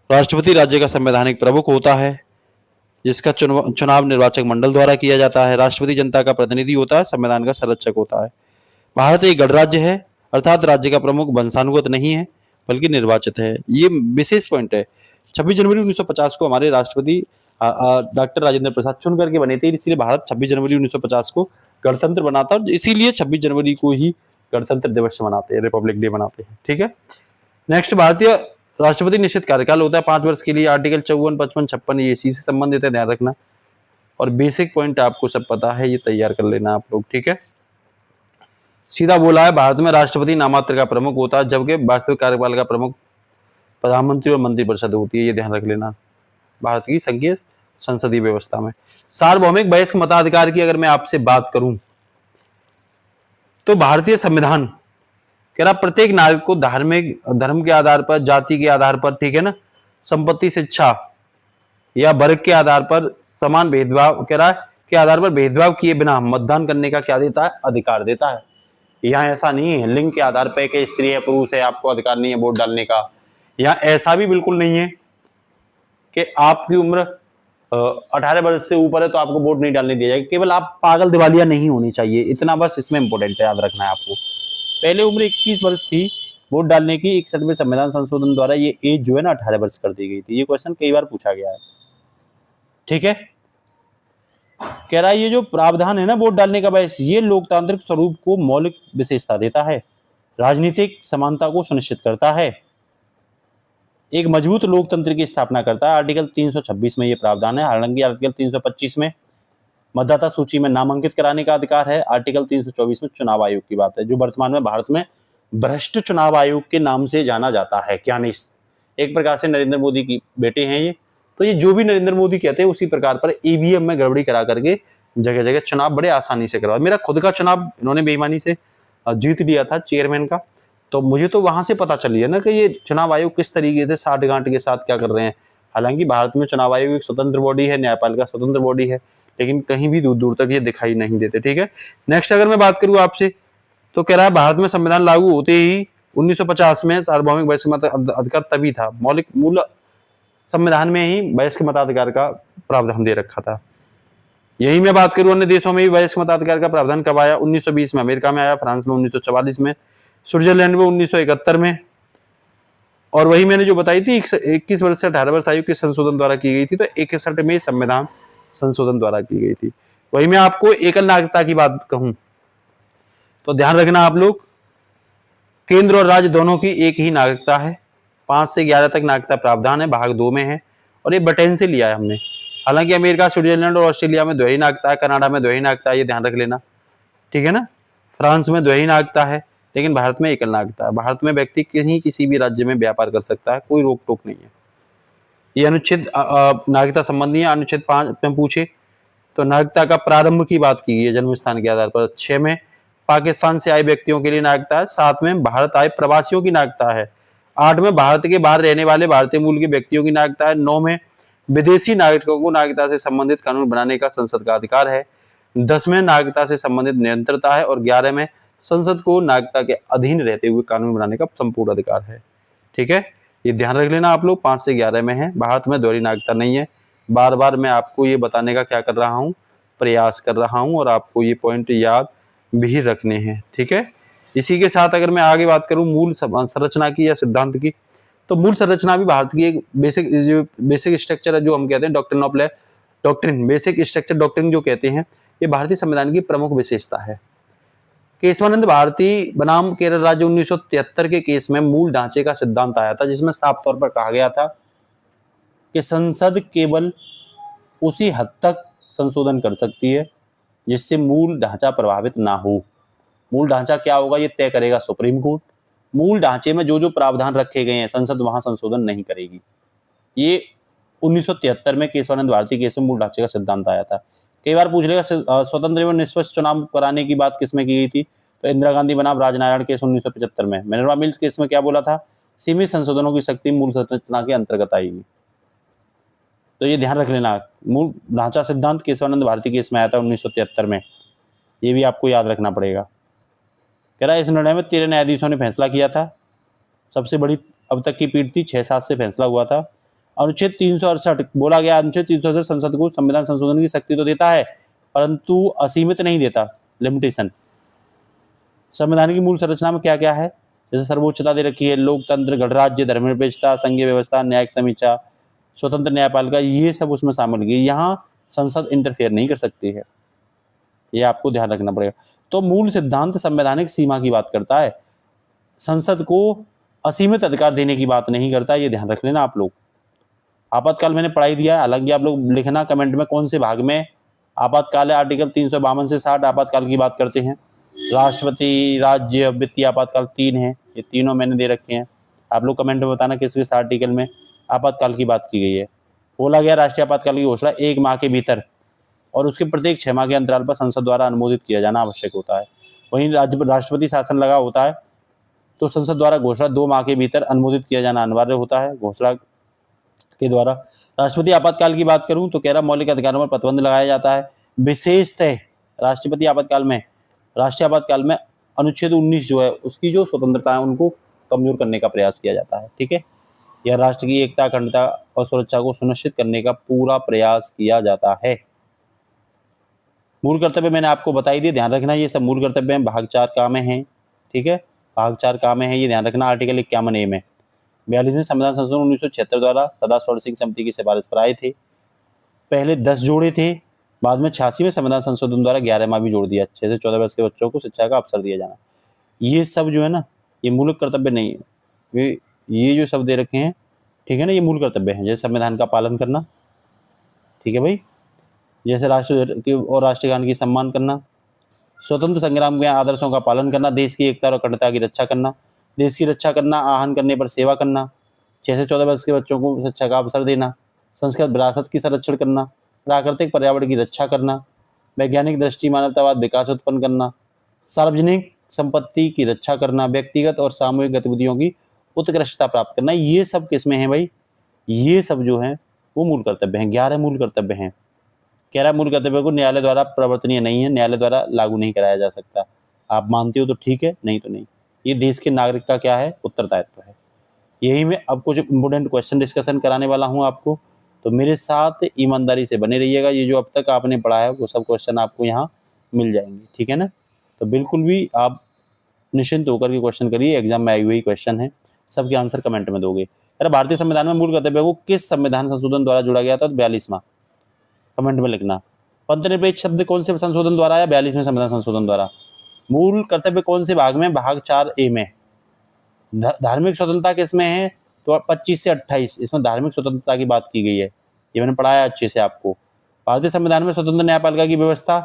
राष्ट्रपति राज्य का संवैधानिक प्रमुख होता है, जिसका चुनाव निर्वाचक मंडल द्वारा किया जाता है। राष्ट्रपति जनता का प्रतिनिधि होता है, संविधान का संरक्षक होता है। भारत एक गणराज्य है, अर्थात राज्य का प्रमुख वंशानुगत नहीं है बल्कि निर्वाचित है। ये विशेष पॉइंट है। 26 जनवरी 1950 को हमारे राष्ट्रपति डॉक्टर राजेंद्र प्रसाद चुन करके बने थे, इसलिए भारत 26 जनवरी 1950 को गणतंत्र बनाता है, इसीलिए 26 जनवरी को ही गणतंत्र दिवस मनाते हैं, रिपब्लिक डे मनाते हैं। ठीक है, नेक्स्ट, भारतीय राष्ट्रपति निश्चित कार्यकाल होता है 5 वर्ष के लिए। आर्टिकल 54, 55, 56 ये इसी से संबंधित है, ध्यान रखना। और बेसिक पॉइंट आपको सब पता है, ये तैयार कर लेना आप लोग। ठीक है, सीधा बोला है भारत में राष्ट्रपति नामात्र का प्रमुख होता है, जबकि वास्तविक कार्यकाल का प्रमुख प्रधानमंत्री और मंत्रिपरिषद होती है, ये ध्यान रख लेना भारत की संघीय संसदीय व्यवस्था में। सार्वभौमिक वयस्क मताधिकार की अगर मैं आपसे बात करूं तो भारतीय संविधान कह रहा प्रत्येक नागरिक को धार्मिक, धर्म के आधार पर, जाति के आधार पर, ठीक है ना, संपत्ति, शिक्षा या वर्ग के आधार पर समान भेदभाव कह रहा है के आधार पर भेदभाव किए बिना मतदान करने का क्या देता है, अधिकार देता है। यहाँ ऐसा नहीं है लिंग के आधार पर कि स्त्री है पुरुष है आपको अधिकार नहीं है वोट डालने का। यहाँ ऐसा भी बिल्कुल नहीं है कि आपकी उम्र 18 वर्ष से ऊपर है तो आपको वोट नहीं डालने दिया जाएगा। केवल आप पागल दिवालिया नहीं होनी चाहिए, इतना बस इसमें इंपॉर्टेंट है, याद रखना है आपको। पहले उम्र 21 वर्ष थी वोट डालने की, 61वें संविधान संशोधन द्वारा ये एज जो है ना 18 वर्ष कर दी गई थी। ये क्वेश्चन कई बार पूछा गया है। ठीक है, कह रहा है ये जो प्रावधान है ना वोट डालने का वयस, ये लोकतांत्रिक स्वरूप को मौलिक विशेषता देता है, राजनीतिक समानता को सुनिश्चित करता है, एक मजबूत लोकतंत्र की स्थापना करता है। आर्टिकल 326 में ये प्रावधान है। हालांकि आर्टिकल 325 में मतदाता सूची में नामांकित कराने का अधिकार है। आर्टिकल 324 में चुनाव आयोग की बात है, जो वर्तमान में भारत में भ्रष्ट चुनाव आयोग के नाम से जाना जाता है। क्या नहीं, एक प्रकार से नरेंद्र मोदी की बेटे हैं ये, तो ये जो भी नरेंद्र मोदी कहते हैं उसी प्रकार पर ईवीएम में गड़बड़ी करा करके जगह जगह चुनाव बड़े आसानी से करवा। मेरा खुद का चुनाव इन्होंने बेईमानी से जीत लिया था चेयरमैन का, तो मुझे तो वहां से पता चली है ना कि ये चुनाव आयोग किस तरीके से साठ गांठ के साथ क्या कर रहे हैं। हालांकि भारत में चुनाव आयोग एक स्वतंत्र बॉडी है, न्यायपालिका स्वतंत्र बॉडी है, लेकिन कहीं भी दूर दूर तक ये दिखाई नहीं देते। ठीक है, नेक्स्ट अगर मैं बात करूं आपसे तो कह रहा है भारत में संविधान लागू होते ही 1950 में सार्वभौमिक वयस्क मताधिकार तभी था। मूल संविधान में ही वयस्क मताधिकार का प्रावधान दे रखा था। यही मैं बात करूं अन्य देशों में भी वयस्क मताधिकार का प्रावधान कब आया, 1920 में अमेरिका में आया, फ्रांस में 1944 में, स्विट्जरलैंड में 1971 में। और वही मैंने जो बताई थी 21 वर्ष से 18 वर्ष आयु के संशोधन द्वारा की गई थी, तो 61 में संविधान संशोधन द्वारा की गई थी। वही मैं आपको एकल नागरिकता की बात कहूं तो ध्यान रखना आप लोग, केंद्र और राज्य दोनों की एक ही नागरिकता है। 5 से 11 तक नागरिकता प्रावधान है, भाग 2 में है, और ये ब्रिटेन से लिया है हमने। हालांकि अमेरिका, स्विट्जरलैंड और ऑस्ट्रेलिया में द्वैही नागरिकता है, कनाडा में द्वैही नागरिकता है, ये ध्यान रख लेना। ठीक है ना, फ्रांस में द्वैही नागरिकता है, लेकिन भारत में एकल नागरिकता है। भारत में व्यक्ति कहीं किसी भी राज्य में व्यापार कर सकता है, कोई रोक टोक नहीं है। ये अनुच्छेद नागरिकता संबंधी है। अनुच्छेद 5 में पूछे तो नागरिकता का प्रारंभ की बात की गई है जन्म स्थान के आधार पर। 6 में पाकिस्तान से आए व्यक्तियों के लिए नागरिकता है। 7 में भारत आए प्रवासियों की नागरिकता है। 8 में भारत के बाहर रहने वाले भारतीय मूल के व्यक्तियों की नागरिकता है। 9 में विदेशी नागरिकों को नागरिकता से संबंधित कानून बनाने का संसद का अधिकार है। 10 में नागरिकता से संबंधित निरंतरता है, और 11 में संसद को नागरिकता के अधीन रहते हुए कानून बनाने का संपूर्ण अधिकार है। ठीक है, ये ध्यान रख लेना आप लोग, 5 से 11 में है। भारत में दोहरी नागरिकता नहीं है। बार बार मैं आपको ये बताने का क्या कर रहा हूँ, प्रयास कर रहा हूँ, और आपको ये पॉइंट याद भी रखने हैं। ठीक है, इसी के साथ अगर मैं आगे बात करूं मूल संरचना की या सिद्धांत की, तो मूल संरचना भी भारत की एक बेसिक स्ट्रक्चर है, जो हम कहते हैं doctrine of law, doctrine basic structure doctrine जो कहते हैं, ये भारतीय संविधान की प्रमुख विशेषता है। केशवानंद भारती बनाम केरल राज्य 1973 के केस में मूल ढांचे का सिद्धांत आया था, जिसमें साफ तौर पर कहा गया था कि संसद केवल उसी हद तक संशोधन कर सकती है जिससे मूल ढांचा प्रभावित ना हो। मूल ढांचा क्या होगा ये तय करेगा सुप्रीम कोर्ट। मूल ढांचे में जो जो प्रावधान रखे गए हैं संसद वहां संशोधन नहीं करेगी। ये 1973 में केशवानंद भारती केस में मूल ढांचे का सिद्धांत आया था। कई बार पूछ लेगा स्वतंत्र एवं निष्पक्ष चुनाव कराने की बात किसमें की गई थी, तो इंदिरा गांधी बनाम राजनारायण केस 1975 में। मिनर्वा मिल्स केस में क्या बोला था, सीमित संशोधनों की शक्ति मूल संरचना के अंतर्गत आएगी। तो ये ध्यान रख लेना, मूल ढांचा सिद्धांत केशवानंद भारती केस में आया था 1973 में, ये भी आपको याद रखना पड़ेगा। कह रहा है इस निर्णय में 13 न्यायाधीशों ने फैसला किया था। सबसे बड़ी अब तक की पीठ थी, 6-7 से फैसला हुआ था। अनुच्छेद 368 बोला गया, अनुच्छेद 368 संसद को संविधान संशोधन की शक्ति तो देता है परंतु असीमित नहीं देता, लिमिटेशन। संविधान की मूल संरचना में क्या क्या है, जैसे सर्वोच्चता दे रखी है, लोकतंत्र, गणराज्य, धर्मनिरपेक्षता, संघीय व्यवस्था, न्यायिक समीक्षा, स्वतंत्र न्यायपालिका, ये सब उसमें शामिल है। यहाँ संसद इंटरफेयर नहीं कर सकती है, ये आपको ध्यान रखना पड़ेगा। तो मूल सिद्धांत संवैधानिक सीमा की बात करता है, संसद को असीमित अधिकार देने की बात नहीं करता, ये ध्यान रख लेना आप लोग। आपातकाल मैंने पढ़ाई दिया है, हालांकि आप लोग लिखना कमेंट में कौन से भाग में आपातकाल है। आर्टिकल 352 से 60 आपातकाल की बात करते हैं। राष्ट्रपति, राज्य, वित्तीय आपातकाल 3 है, ये तीनों मैंने दे रखे हैं। आप लोग कमेंट में बताना किस किस आर्टिकल में आपातकाल की बात की गई है। बोला गया राष्ट्रीय आपातकाल की घोषणा 1 माह के भीतर और उसके प्रत्येक 6 माह के अंतराल पर संसद द्वारा अनुमोदित किया जाना आवश्यक होता है। वहीं राष्ट्रपति शासन लगा होता है तो संसद द्वारा घोषणा 2 माह के भीतर अनुमोदित किया जाना अनिवार्य होता है घोषणा के द्वारा। राष्ट्रपति आपातकाल की बात करूं तो कह रहा मौलिक अधिकारों पर प्रतिबंध लगाया जाता है, विशेषतः राष्ट्रपति आपातकाल में, राष्ट्रीय आपातकाल में अनुच्छेद 19 जो है उसकी जो स्वतंत्रता है उनको कमजोर करने का प्रयास किया जाता है। ठीक है, यह राष्ट्र की एकता, अखंडता और सुरक्षा को सुनिश्चित करने का पूरा प्रयास किया जाता है। मूल कर्तव्य मैंने आपको बताई दिए, ध्यान रखना ये सब मूल कर्तव्य हैं। भाग 4 का में है, ठीक है, भाग 4 का में है, ये ध्यान रखना। आर्टिकल 51A में 42वें संविधान संशोधन 1976 द्वारा सदा स्वर्ण सिंह समिति की सिफारिश पर आए थे। पहले 10 जोड़े थे, बाद में 86वें संविधान संशोधन द्वारा 11वां भी जोड़ दिया। 6 से 14 वर्ष के बच्चों को शिक्षा का अवसर दिया जाना। ये सब जो है ना, ये मूल कर्तव्य नहीं है, ये जो सब दे रखे हैं, ठीक है ना, ये मूल कर्तव्य हैं। जैसे संविधान का पालन करना, ठीक है भाई, जैसे राष्ट्र और राष्ट्रगान की सम्मान करना, स्वतंत्र संग्राम के आदर्शों का पालन करना, देश की एकता और अखंडता की रक्षा करना, देश की रक्षा करना, आहन करने पर सेवा करना, 6 से 14 वर्ष के बच्चों को शिक्षा का अवसर देना, संस्कृत विरासत की संरक्षण करना, प्राकृतिक पर्यावरण की रक्षा करना, वैज्ञानिक दृष्टि, मानवतावाद, विकास उत्पन्न करना, सार्वजनिक संपत्ति की रक्षा करना, व्यक्तिगत और सामूहिक गतिविधियों की उत्कृष्टता प्राप्त करना। ये सब किसमें है भाई? ये सब जो है वो मूल कर्तव्य हैं। 11 मूल कर्तव्य हैं। 11 मूल कर्तव्य को न्यायालय द्वारा प्रवर्तनीय नहीं है, न्यायालय द्वारा लागू नहीं कराया जा सकता। आप मानते हो तो ठीक है, नहीं तो नहीं। ये देश के नागरिक का क्या है? उत्तरदायित्व है। यही मैं अब कुछ इंपोर्टेंट क्वेश्चन डिस्कशन कराने वाला हूँ आपको, तो मेरे साथ ईमानदारी से बने रहिएगा। ये जो अब तक आपने पढ़ा है वो सब क्वेश्चन आपको यहाँ मिल जाएंगे, ठीक है ना। तो बिल्कुल भी आप निश्चिंत होकर के क्वेश्चन करिए, एग्जाम में आई हुई क्वेश्चन है, सबके आंसर कमेंट में दोगे। अरे भारतीय संविधान में मूल कर्तव्य को किस संविधान संशोधन द्वारा जोड़ा गया था? 42वां, कमेंट में लिखना। पंथनिरपेक्ष शब्द कौन से संशोधन द्वारा आया? 42वें संविधान संशोधन द्वारा। मूल कर्तव्य कौन से भाग में? भाग 4A में। धार्मिक स्वतंत्रता किसमें है? तो 25 से 28, इसमें धार्मिक स्वतंत्रता की बात की गई है, ये मैंने पढ़ाया अच्छे से आपको। भारतीय संविधान में स्वतंत्र न्यायपालिका की व्यवस्था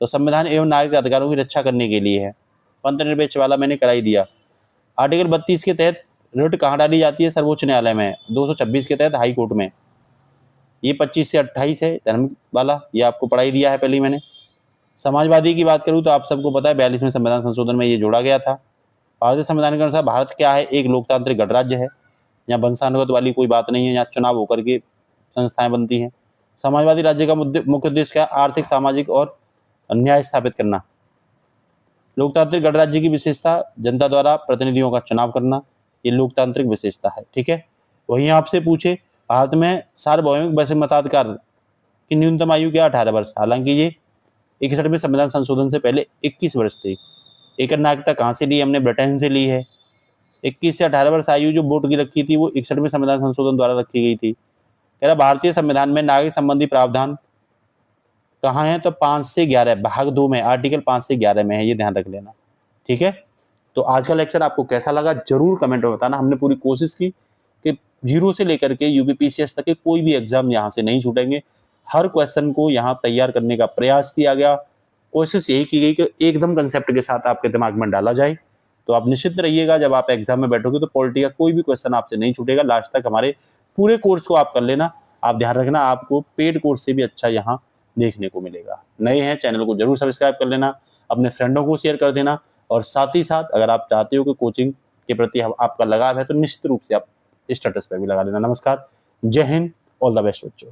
तो संविधान एवं नागरिक अधिकारों की रक्षा करने के लिए है। पंथनिरपेक्ष वाला मैंने कराई दिया। आर्टिकल 32 के तहत रिट कहाँ डाली जाती है? सर्वोच्च न्यायालय में। 226 के तहत हाई कोर्ट में। ये 25 से 28 है धर्म वाला, ये आपको पढ़ाई दिया है पहले ही मैंने। समाजवादी की बात करूँ तो आप सबको पता है 42वें संविधान संशोधन में ये जोड़ा गया था। भारतीय संविधान के अनुसार भारत क्या है? एक लोकतांत्रिक गणराज्य है। यहाँ वंशानुगत वाली कोई बात नहीं है, यहाँ चुनाव होकर के संस्थाएं बनती हैं। समाजवादी राज्य का मुख्य उद्देश्य क्या? आर्थिक, सामाजिक और न्याय स्थापित करना। लोकतांत्रिक गणराज्य की विशेषता जनता द्वारा प्रतिनिधियों का चुनाव करना, ये लोकतांत्रिक विशेषता है, ठीक है। वहीं आपसे पूछे भारत में सार्वभौमिक वैसे मताधिकार की न्यूनतम आयु क्या? 18 वर्ष। हालांकि ये 61वें संविधान संशोधन से पहले 21 वर्ष थी। एक नागरिकता कहाँ से ली? हमने ब्रिटेन से ली है। 21 से 18 वर्ष आयु जो वोट की रखी थी वो 61वें संविधान संशोधन द्वारा रखी गई थी। कह रहा भारतीय संविधान में नागरिक संबंधी प्रावधान कहाँ है? तो 5 से 11 भाग 2 में, आर्टिकल 5 से 11 में है, ये ध्यान रख लेना, ठीक है। तो आज का लेक्चर आपको कैसा लगा जरूर कमेंट में बताना। हमने पूरी कोशिश की कि 0 से लेकर के यूपीपीसीएस तक के कोई भी एग्जाम यहाँ से नहीं छूटेंगे। हर क्वेश्चन को यहाँ तैयार करने का प्रयास किया गया। कोशिश यही की गई कि एकदम कंसेप्ट के साथ आपके दिमाग में डाला जाए। तो आप निश्चित रहिएगा जब आप एग्जाम में बैठोगे तो पॉलिटी का कोई भी क्वेश्चन आपसे नहीं छूटेगा। लास्ट तक हमारे पूरे कोर्स को आप कर लेना। आप ध्यान रखना, आपको पेड कोर्स से भी अच्छा यहाँ देखने को मिलेगा। नए हैं चैनल को जरूर सब्सक्राइब कर लेना, अपने फ्रेंडों को शेयर कर देना, और साथ ही साथ अगर आप चाहते हो कि कोचिंग के प्रति आपका लगाव है तो निश्चित रूप से आप स्टेटस पर भी लगा देना। नमस्कार, जय हिंद, ऑल द बेस्ट बच्चों।